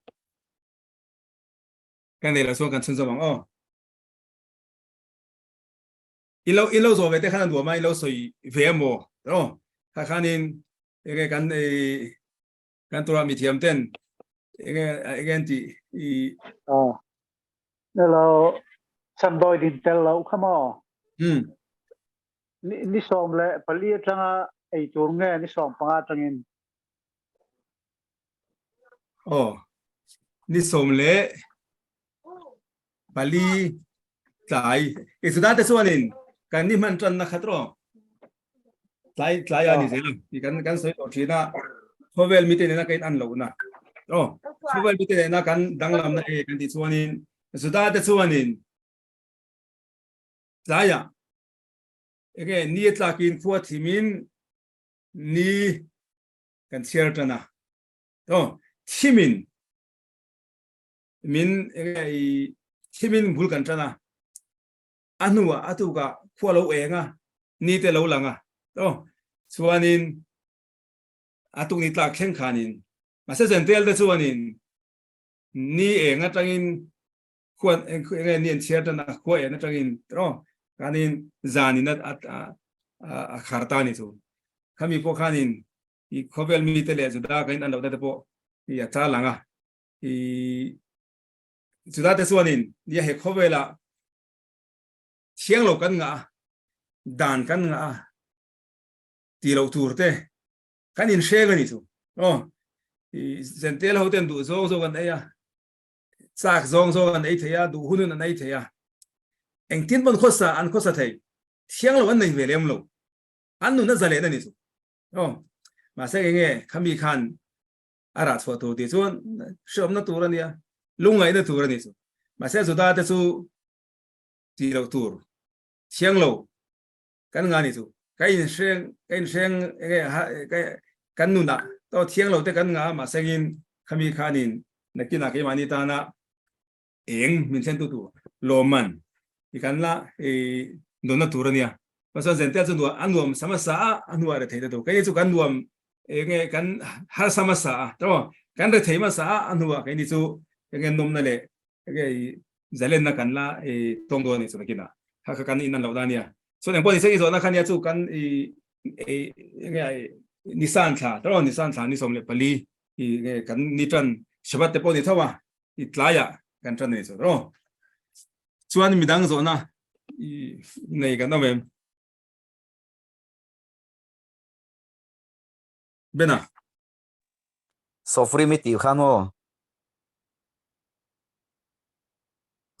cái này là số cần chân số bằng lâu rồi về tới khán đùa mai lâu rồi về mồ đúng khán nên cái cái tôi làm bị thiểm tên cái gì đây là sắm đôi din tel lâu không ni som le pali changa ai tur nge ni som panga changin ni som le pali tai sudah tu soalin kan ni mantan nak khatro tai ani sih kan saya tahu Cina Howell meeting na kain anlo na Howell meeting na kan danglam na kan di soalin sudah tu soalin saya ni tlakin kuat timin ni kan share na timin min timin bulkan na anua atuga kualo enga ni te lo langa suanin atung ni tlak khen khanin masa sentel de suanin ni enga tangin kuan enga ni share na ko enga tangin kanin zanin a khartani su kami po kanin I Howell mi tele sudah kain anda udah po ya talanga sudah tesuanin dia he Howella siang lo kan nga dan kan nga ti lo turte kan in share ni su sentel hoten du zo kan ya sak zong kan ai thaya du hunun an ai thaya eng tin bon khosa an khosa thai siang lo an nei velem lo an nu na zale na ni su masa nge kami khan arat foto ti chuan shom na tur ania lungai na tur ani su masa sudah te su ti lo tur siang lo kan nga ni su kai sheng kan nu na to siang lo te kan nga masa ngin kami khanin nakina ke mani ta na eng min chen tu loman ikan la dona tur ania masa zentel chu anuam samasa anuare thei tu kai chu kan nuam nge kan har samasa kan re thei ma sa anua kai ni chu nge nom na le nge zalen na kan la tong do ni chu kina ha kan in lo da nia so ne po ni sei zo na kan ya chu kan nge nisan tha nisan tha ni som le pali nge kan ni tran shabat te po ni thawa tlaya kan tran ni chu chuan midang zo na nei kan na mem Bena. Sofri miti khano.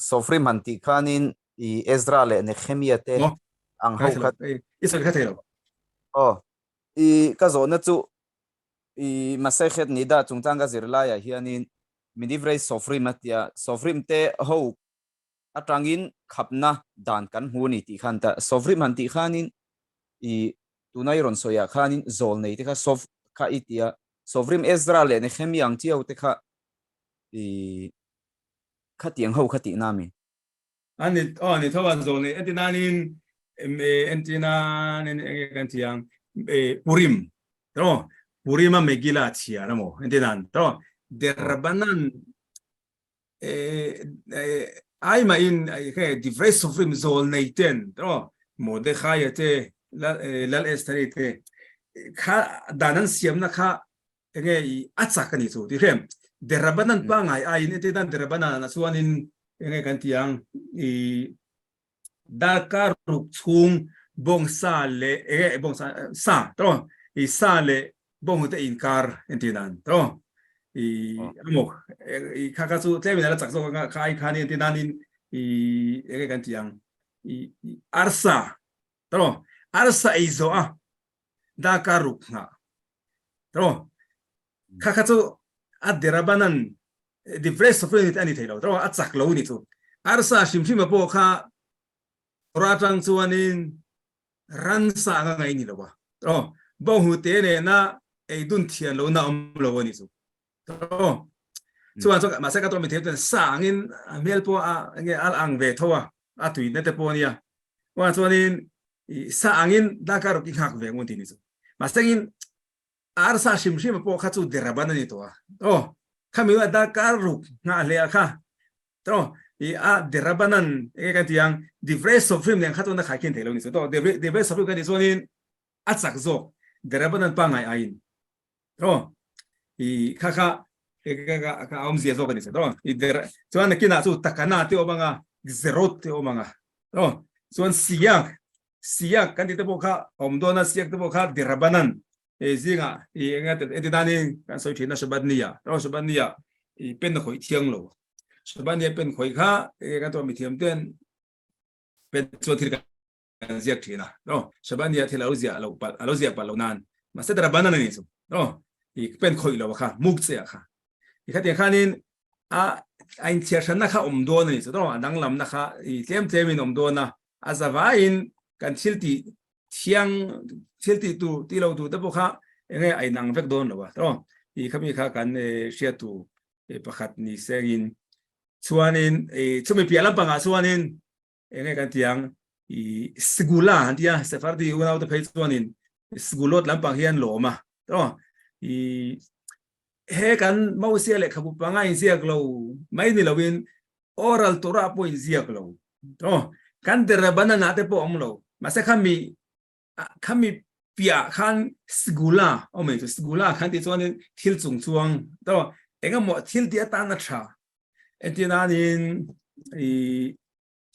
Sofri manti khanin I Ezra le Nehemia te ang hau khat. Isal khathelo. I kazo na chu I masakhet nida chungchanga zirla ya hianin midivrei sofri matia sofri te ho atangin khapna dan kan huni ti khanta sofri manti khanin I tunai ron soya khanin zol nei te kha sof kha itia sofrim Ezra le Nehemia ang chiau te kha khatiang ho khati nami ani thawan zol nei entinanin kan tiang Purim Purim megila chia ramo entinan derbanan ai ma in diverse sofrim zol nei ten Mordechai te lal estarite kha danan siam na kha nge atsak ni chu ti khem derabanan pa ngai ai ne te dan derabanan na suanin nge kan tiang dakar ruk chung bong sa le bong sa sa le bong te inkar entinan amok kha ka chu te mina la chak so ka khai khani entinanin nge kan tiang arsa arsa izo dakaruk nga kakatu aderabanan the rest of it any tail atsak lo ni tu arsa shimshima po kha ratang chuanin ransa nga ngai ni lo ba bo hu te ne na dun thian lo na lo ni tu chuan ma sa ka to mi the sa angin mel po nge al ang ve thowa atui ne te po nia wa chuanin sa angin dakaruk ki khak ve ngun ti ni chu masangin arsa shim po kha chu derabanan ni to oh kami wa da karuk nga le kha to i a derabanan e kan tiang divres of film yang khatun na khakin thelo ni so to divres of film kan ni so nin atsak zo derabanan pa ngai ain to i kha ka om zia zo kan ni so to i der chuan kina chu takana te obanga zerot te obanga to chuan siyak kan ti te bo kha om do na siyak te bo kha derabanan zinga i nga te dani kan soi thina sabat niya to sabat niya i pen na khoi thiang lo sabat niya pen khoi kha kan to mi thiam ten pen chu thir kan ziak thina to sabat niya thila lo zia pa lo nan ma se derabanan ni so to i pen khoi lo kha muk che kha i kha te khanin a ein chia shan na kha do ni so to dang lam na kha i tlem in do na azawain kan thilti thiang thilti tu ti lo tu ta bo kha enge ai nang vek don lo wa to i khami kha kan share tu pakhat ni sengin chuanin chumi pialam panga chuanin enge kan tiang i sigula dia sefardi una auto page chuanin sigulot lampang hian lo ma to i he kan mausia le khabu panga in siak lo mai ni lowin oral tora po in siak lo to kan derabanan na te po om lo masa kami pia khan sigula ome to sigula khan ti chuan thil chung chuang to enga mo thil ti ata na tha entinanin i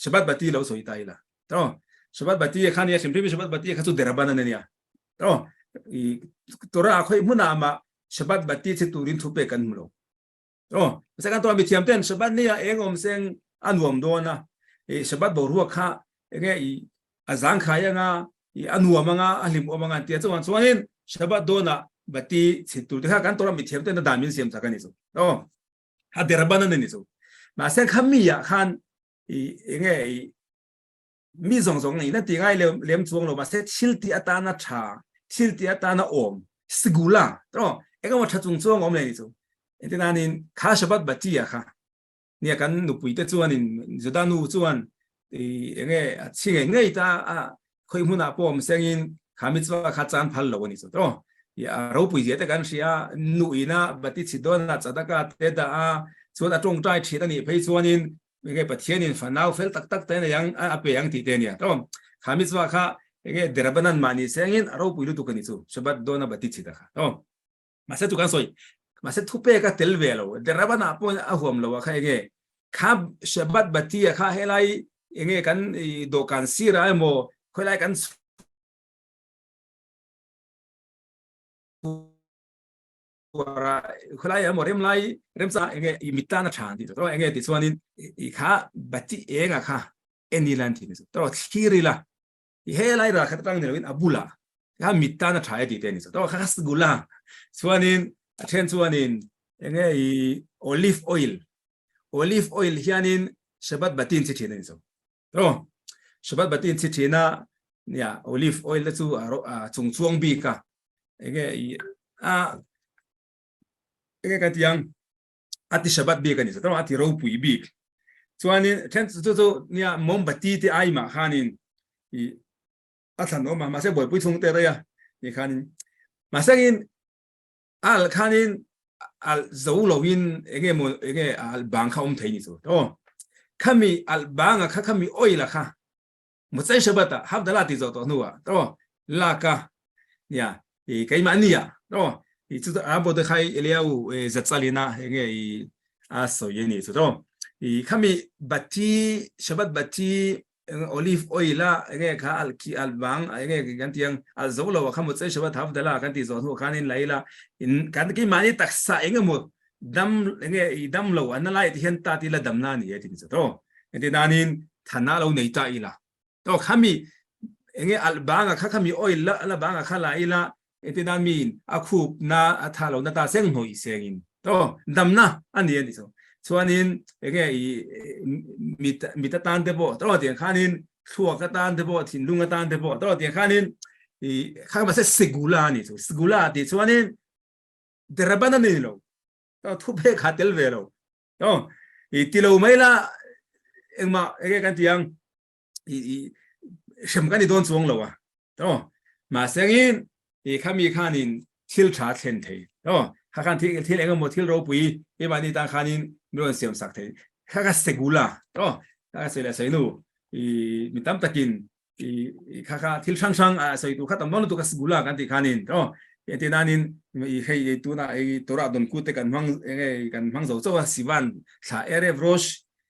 shabat bati lo soi tai la to shabat bati khan ya simply shabat bati kha chu derabanan ania to i tora khoi muna ma shabat bati che turin thu pe kan lo to masa kan to mi thiam ten shabat nia engom seng anuam do na shabat bo ruwa kha enge i azang khaya nga i anuwa manga alim o manga tia chuan chuanin shabat dona bati chitu te kha kan tora mi thiam te na damin siam sakani so oh ha derabanan ni so ma sen khami ya khan i enge i mi zong ni na ti ngai lem chuang lo ma se chilti atana tha chilti atana om sigula to ega mo tha chung chuang om le ni so entinanin kha shabat bati ya kha nia kan nu pui te chuanin jodanu chuan enge chinge ngai ta khoi huna pom sengin khamitwa kha chan phal lo ni so to ya ro pui je te kan sia nu ina bati chidona chadaka te da a chuan atong tai thita ni phei chuanin enge pathianin fanau fel tak te na yang a pe yang ti te nia to khamitwa kha enge derabanan mani sengin ro pui lu tu kan ni chu shabat dona bati chida kha to masa tu kan soi masa thu pe ka tel velo derabana pon a huam lo kha enge khab shabat bati kha helai enge kan dokan sira mo khoi kan khoi mo rem lai rem sa enge imitana than ti to enge ti chuanin i kha bati enga kha enilan ti ni to thirila i helai ra kha tang ni win abula kha mitana thai ti te ni to kha sgula chuanin athen chuanin enge i olive oil hianin shabat batin chi thina ni so to shabat batin chi thina ya olive oil la chu chung chuang bi ka enge ka tiang ati shabat bi ka ni so to ati ro pui bi chuanin then chu nia mom bati ti ai ma khanin i athan o ma se boi pui chung te ra ya ni khanin ma sangin al khanin al zawlowin enge al bang kha thei ni so to khami al banga kha khami oila kha mutsai shabata habdala ti zo to nuwa to laka ya kai mania to i chu abo de khai eliau zatsalina enge i aso yeni so to i khami bati shabat bati olive oil la enge kha al ki al bang enge kan tiang al zawlo wa khamu tsai shabat habdala kan ti zo nu khanin laila in kan ki mani taksa enge mo dam enge i dam lo an lai ti hen ta ti la dam na ni ye ti so to enti nanin thana lo nei ta ila to khami enge al banga kha khami oil la banga kha la ila enti nan min akhup na athalo na ta seng hoi sengin to damna ani ni so chuanin enge i mita tan de bo to ti khanin thua ka tan de bo thin lunga tan de bo to ti khanin i kha ma se sigula ni so sigula ti chuanin derabana ni lo to thu pe kha tel ve lo to i tilo mai la engma enge kan tiang i shem kan ni don chuang lo wa to ma sengin i khami khanin thil tha thlen thei kha kan thil eng mo thil ro pui e ba ni ta khanin ron siam sak thei kha ka segula kha se la sai nu i mitam takin i kha thil sang a sai tu kha tam non tu ka segula kan ti khanin e ti nanin i hei tu na e tora don ku te kan mang zo zo sivan sa erev rosh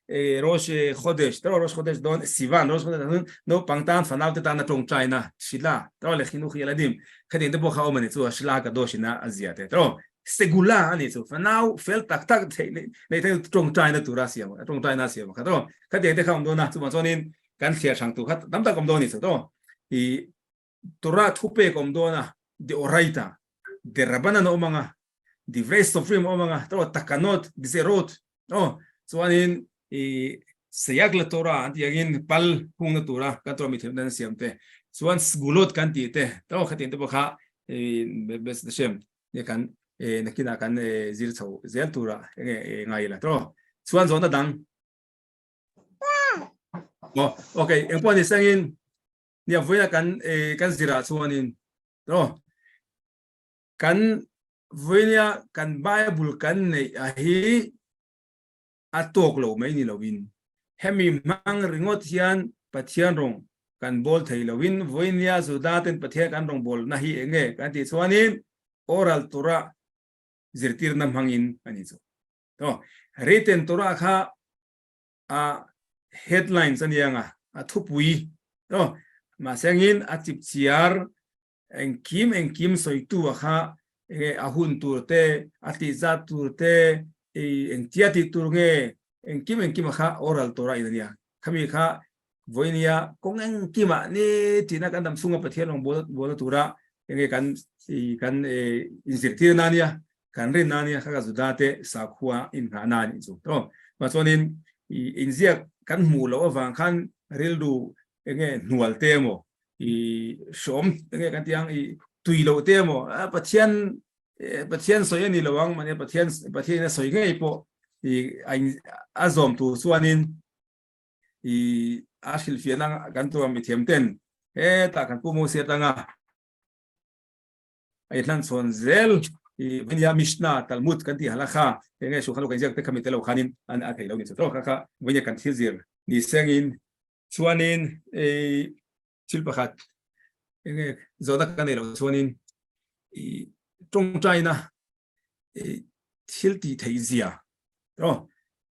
rosh khodesh rosh khodesh don sivan rosh khodesh no pangtan fanaw te ta na tong china shila le khinu khiladim khadin te bo kha omani chu shila ka doshina azia te segula ani chu fanaw fel tak nei te tong china tu ra siam tong china siam kha khadin te kham do na chu ma chonin kan thia sang tu khat dam ta kom do ni chu i tora thupe kom do na de oraita de rabana no mga de vrei sofrim mga takanot de zerot chuanin i sayak la tora anti agin pal hung na tora ka to mi them dan siam te chuan sgulot kan ti te khatin te bokha bes de shem ye kan nakina kan zir chau zel tura ngai la chuan zona dang okay engpon ni sangin nia voya kan zira chuanin kan voya kan bible kan nei a hi atok lo mai ni lovin hemi mang ringot hian pathian rong kan bol thei lovin voinia zudaten pathian kan rong bol na hi enge kan ti chuanin oral tura zirtir nam hangin ani chu written tura kha a headlines anianga a thupui ma sengin a chip chiar engkim soitu kha ahun turte ati za turte entiati turnge engkim kha oral tora idania khami kha voinia kongeng kima ni tina kan dam sunga pathian ong bol tura enge kan inzirtir nania kan rin nania kha zudate sakhua in hana ni chu ma chonin inzia kan mu lo awang khan rildu enge nual temo som enge kan tiang tuilo temo pathian soyani lawang mane pathian soy ngai po azom tu suanin ashil fianang kan tu mi thiamten ta kan pu mo se tanga ai tlan son zel venia mishna talmud kan ti halakha enge su khalo kan jak te khamite lo khanin an a thei lo ni chu kha venia kan thizir ni sengin suanin chilpakhat enge zoda kan lo suanin trong china thilti theizia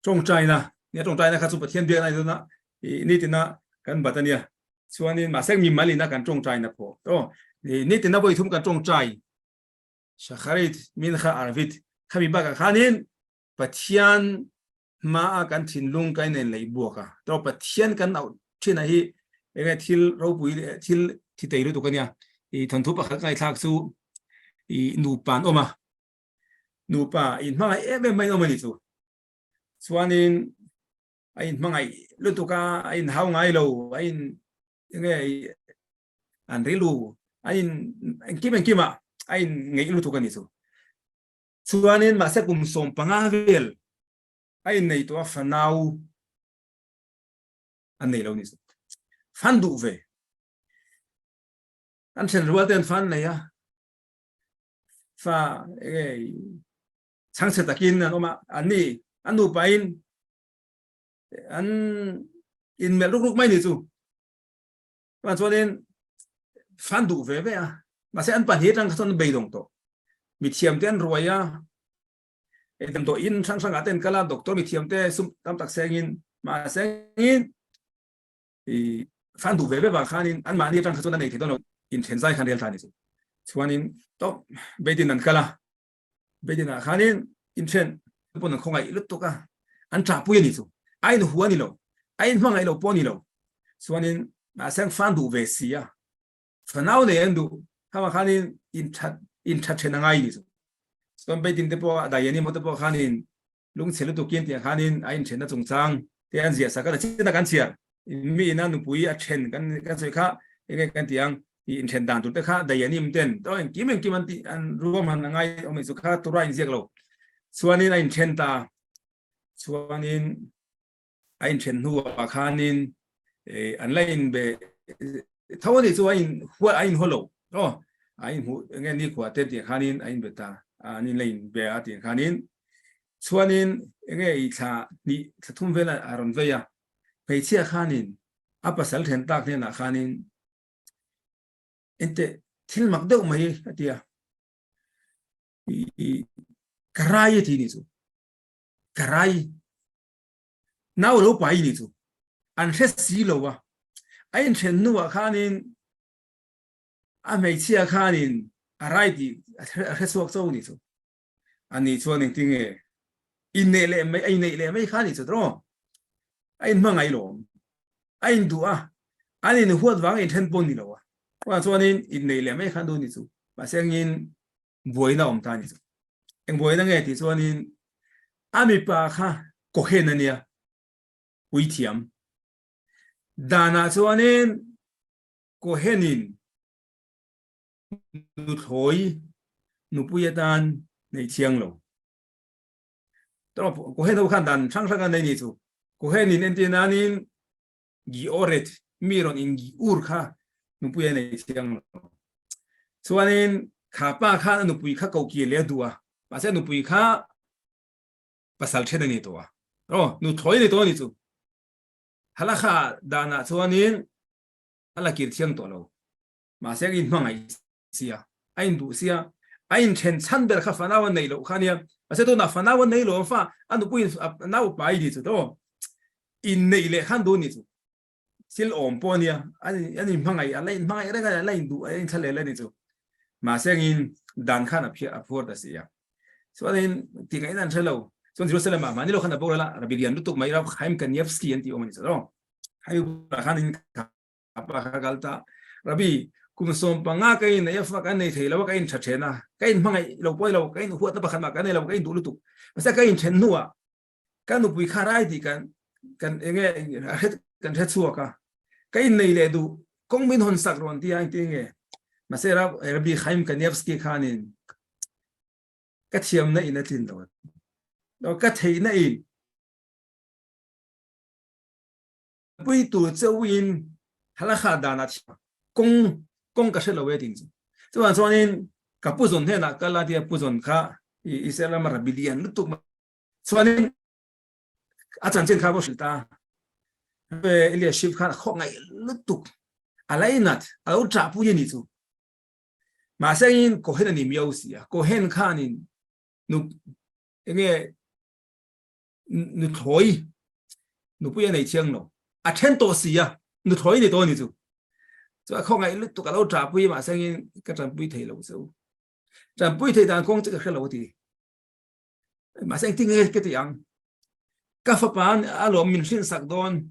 trong china ne trong china kha chu pathian bia nai na ni tina kan batania chuanin ma sek mi malina kan trong china po ni tina boi thum kan trong chai shakharit min kha arvit khami ba ka khanin pathian ma kan thinlung kai nen lei buaka pathian kan au thina hi enge thil ro pui thil thi tei ru tu kania thon thu pa kha kai thak su nupan oma nupa in mga may omani chu chuanin ain mga lutuka ain haw ngai lo ain nge an rilu ain kima ain ngai lutuka ni chu chuanin ma se kum som panga vel ain nei to fanau an nei lo ni chu fan du ve an chen ruaten fan nei ya fa changse takin anoma ani anu pain an in mel ruk mai ni chu ma cholen fan du ve a ma se an pan he tang thon bei dong to mi thiam ten ruaya edam to in sang aten kala doctor mi thiam te sum tam tak sengin ma sengin fan du ve ba khanin an ma ni tang thon nei thon in chen sai khan del thani chu chuanin to bedin an kala bedin a khanin in chen pon khongai lutuka an tra pu ni chu ai no huani lo ai mangai lo poni lo chuanin ma sang fan du ve sia fanau ne endu kama khanin in chat chen ngai ni chu chuan bedin te po da yani mo te po khanin lung chelu tu kin ti khanin ai chen na chung chang te an zia saka na kan chia mi na nu pui a chen kan soi kha enge kan tiang in chen dan tu te kha da yani mten to en kim an ti an ruam han ngai o me su kha tu ra in ziak lo chuanin in chen ta chuanin in chen huwa khanin an lain be thawani chu in huwa in holo anh hụ nghe đi qua tết tiền khanin anh biết ta anh lên về tiền khanin cho nên nghe ý cha đi thum về là aron về ya phải chia khanin apa sal then tak nên là khanin ente thil mặc đâu mấy tia karai thì đi chú karai nào lâu bảy đi chú anh sẽ xí lâu à anh chen nu à khanin mấy chia khanin arai thì sẽ suộc sâu đi chú anh đi cho nên tiếng nghe in nệ lệ mấy khanin chú đó anh mang ai lom anh đùa anh huat vang anh chen pon đi lâu à và cho nên in nệ lệ mấy khan đồ đi chú mà xem in vui nào ông ta đi chú anh vui năng nghe thì cho nên ami pa kha có khen anh ya uy thiam dana cho nên có khenin nụ thối nụ bùi tan này chiang lâu đó có khen đâu khăn đàn sang sang này nhỉ chú có khenin anh tiên anh gi oret miron in gi ur kha nụ bùi này chiang lâu cho nên khá pa kha nụ bùi kha cầu kia lẽ đùa mà sẽ nụ bùi kha pasal chen này to nụ thối này to nhỉ chú hala kha dana cho nên hala kir chiang to lâu mà sẽ in mang ai xia anh đủ xia anh chen chăn bel khá phá nào này lâu khá nia mà sẽ tôi nạp phá nào này lâu phá anh đủ quên nào bài đi chú đó in này lệ khăn đồ nhỉ chú xin ổn po nia anh mang ai đấy cái anh đủ anh chăn lệ lên nhỉ chú mà sẽ in đàn khá là phía afford đó xia cho nên thì cái này chơi lâu cho nên Jerusalem mà nếu khăn là bao là Rabbi Lian lúc mấy ra Chaim Kanievsky anh thì ông ấy đó hay là khăn in apa galta Rabbi cũng xóm bằng ngã cái này phát cái này thì là cái in chặt chẽ na cái in mang ngày lâu lâu cái in huat tập khăn mà cái này là cái in đủ lúc mà sao cái in chen nua cái nụ bùi khai thì cái nghe hết cái hết xua cả cái in này là đủ công minh hồn sạc rồi thì anh tiếng nghe mà sẽ ra Rabbi Chaim Kanievsky khanin cái thiam này là tin rồi đó cái thầy này bùi tụ châu in halakha đana công cái sự là về tình cho nên các phụ huynh thế nào cái là thì phụ huynh khác Israel mà Rabbi Lian lúc tụ cho nên anh trên khảo sự ta về Eliashib khác không ngày lúc tụ alai nát áo trả phụ huynh chứ mà xem có hết là niềm yêu gì có hết khác nên nghe nụ thối nụ phụ huynh này chiang nó chen to gì nụ thối này to chứ cho không ngày lúc tụ cả lâu trả bùi mà xem cái trạm bùi thầy lâu xấu trạm bùi thầy đàn công cái lâu thì mà xem tiếng nghe cái tiếng các pháp bản alo mình xin sạc đòn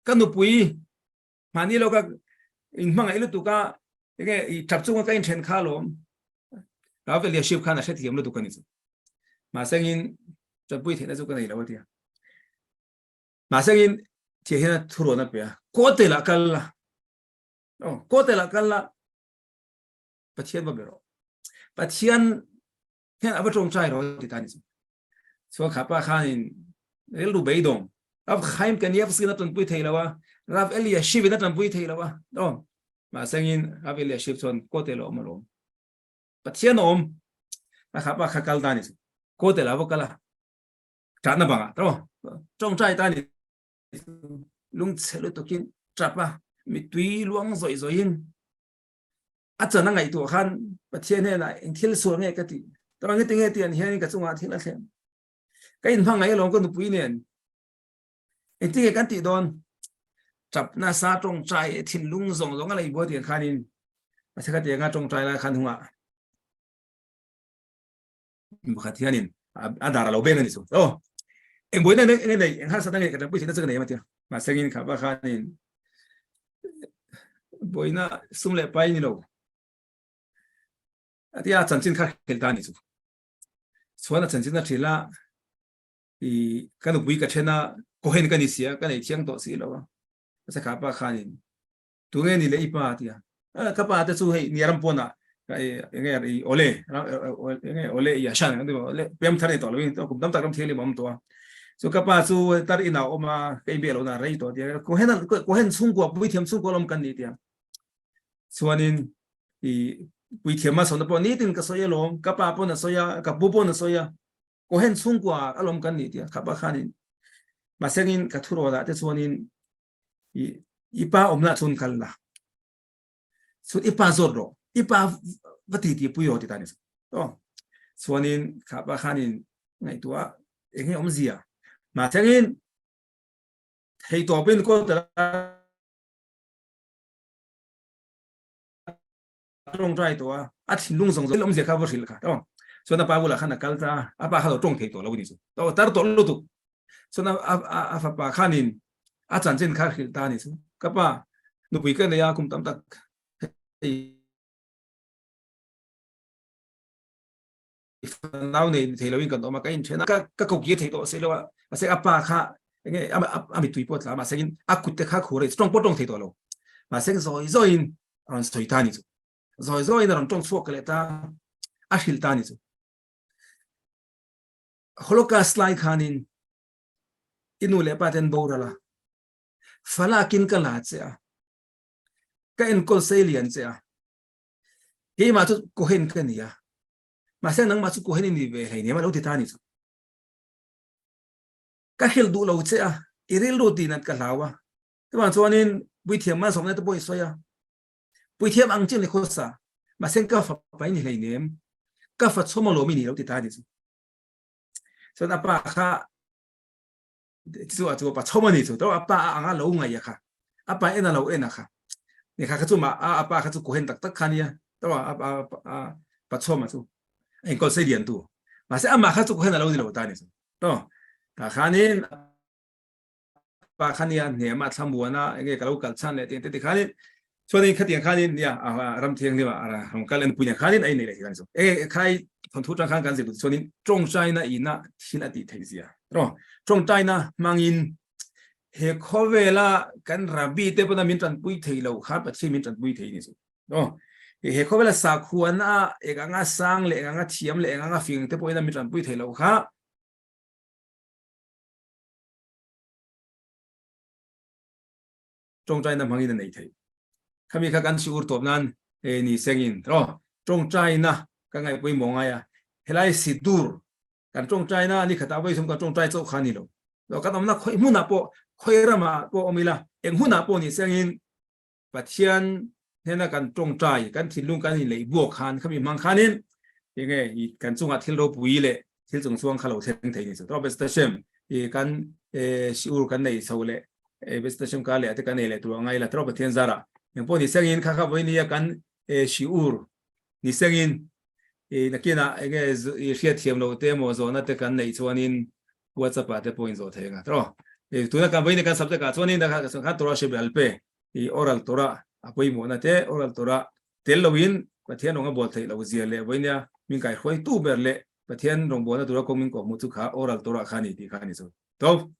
các nụ bùi mà ní lâu các mang ngày lúc tụ cả cái tập trung cái trên khá lắm đó về liệt ship khá là sẽ thiểm lúc tụ cái này mà xem trạm bùi thầy là cái này lâu thì mà xem chỉ hiện thu rồi nè bé có thể là cái là có thể là cái là bắt chiên bao nhiêu bắt chiên hiện ở trong trai rồi thì ta đi số khá pa khan el du bay dong ab Chaim Kanievsky na tuần bùi thầy là wa Rav Eliashib na tuần bùi thầy là wa đó mà sang Rav Eliashib tuần có thể là mà lom bắt chiên na khá pa khá cal ta đi có thể là vô cái là chán na bằng đó trong trai ta đi lung xe lối tokin trapa mi tùy luang rồi hin à chân ngày tuổi khan bắt thiên này lại thiên số nghe cái gì tao nghe tiếng nghe tiền hiện cái trung hoa thiên là xem cái in phang ngày lòng con tụi nền anh tiếng cái tỷ đòn chập na sa trong trai thiên lung rong rong lại bữa tiền khan in mà sẽ cái tiền ngay trong trai là khan hung à một cái thiên in à đào lâu bên này số oh em bữa này anh hát sao đang nghe cái bữa cái này mà tiền mà sẽ in khá ba khan in bữa na sum lệ bay ni lo thì à chân chính khác cái ta ni chú số là chân chính là chỉ là thì cái lúc bữa cái chuyện là có hiện cái gì xí cái này tiếng to xí lo sẽ khá ba khan in tu nghe ni lệ ipa thì à các bạn tự hay ni ram pona cái nghe ole nghe ole ya shan cái ole pem thare to lo to cũng đâm tạc đâm thiê lên bấm to so các bạn su tar in nào mà cái bể lo na rei to thì có hiện xung quanh bữa thiêm xung quanh làm cái gì thì cho nên thì bùi thiểm mà sống nó ní tin cái soi lom cái pa pon là soi cái bu pon là soi có hen xung qua alom kan ni tia khắp ba khanin mà sengin cái thu rồi đã thế chuanin ipa omla chun kalna so ipa zorro ipa vati ti puyo ti tani to chuanin khắp ba khanin ngai tua enge omzia mà sengin thei to pen ko ta trong trai to a thin lung song lom je kha bo sil kha to so na pa bula khana kalta apa kha trong thei to lo ni so to tar to lo tu so na a fa pa khanin a chan chen kha khil ta ni so ka pa nu pui ka ne ya kum tam tak nào này thì là cần đó mà cái in trên các cục kia thì đó sẽ là sẽ apa kha nghe ami tui pot la mà sẽ in akut te kha khore strong pot trong thì đó lo mà sẽ rồi in ron soi ta ni rồi ron trong suak le ta a hil ta ni holocaust slide khanin inu le paten borala falakin kala cha ka en kol salian cha ke ma tu ko hen ka ni ya mà sẽ nắng mà chú cố ni về hay mà lâu thì ta ni các hiểu đủ lâu chứ à iril đồ tin cái lao à các bạn cho nên buổi thiểm mà sống này tôi bôi xoay à buổi thiểm ăn trên này khó sa mà sẽ các pháp phải ni hay niệm các pháp số mà lâu mình lâu thì ta ni cho nên apa kha chú apa số mà ni chú đó apa ăn lâu ngay à apa ena lâu ena kha ni kha chú mà apa kha chú cố hen tak khan ya đó apa số mà chú anh có xây điện tu mà sẽ mà khắc phục hơn là lâu gì lâu ta này đó cả khán nên ba khán nên nếu mà tham buồn á cái lâu cả chăn này thì khán nên cho nên khát tiền khán nên ya ram thiêng đi mà không cái lên punya khán nên anh này là cái gì khai thằng thu trang khán cái gì cho nên trong trái na ina xin là tí thấy gì à đó trong trái na mang in he khó về là cái rabi thế bây giờ mình chẳng bui thấy lâu khát bác sĩ mình chẳng bui thấy gì đó he ko bela sa khuana ega sang le nga thiam le nga fing te poina mi tran pui thelo kha trong trai na mangi na nei thei khami kha kan siur top nan ni sengin ro trong trai na ka ngai pui monga ya helai sidur kan trong trai na ni khata bai sum ka trong trai chau khani lo ka tamna khoi mu na po khoi rama po omila eng hu na po ni sengin pathian thế là cần trồng trái cần thịt lung cần lấy buộc khăn không bị mang khăn nên thì nghe cần chung hạt thịt lô bùi lệ thịt trồng xuông khá lâu thêm thấy như thế đó best xem thì cần siêu cần này sau lệ best xem cả lệ thì cần này lệ tụi ngay là trop thiên zara nhưng bọn đi sang khá khá với nia cần siêu đi sang là kia na cái hiện thiểm lâu thêm một số nó thì cần này cho nên WhatsApp thì point rồi thế ngay đó tụi nó cần với cái subject cả cho nên là khá Torah sẽ bị alpe oral Torah apoi mo na te oral Torah tel lowin pathian ronga bol thei lo zia le voinia min kai khoi tu ber le pathian rong bona Torah ko min ko mu chu kha oral Torah khani ti khani so to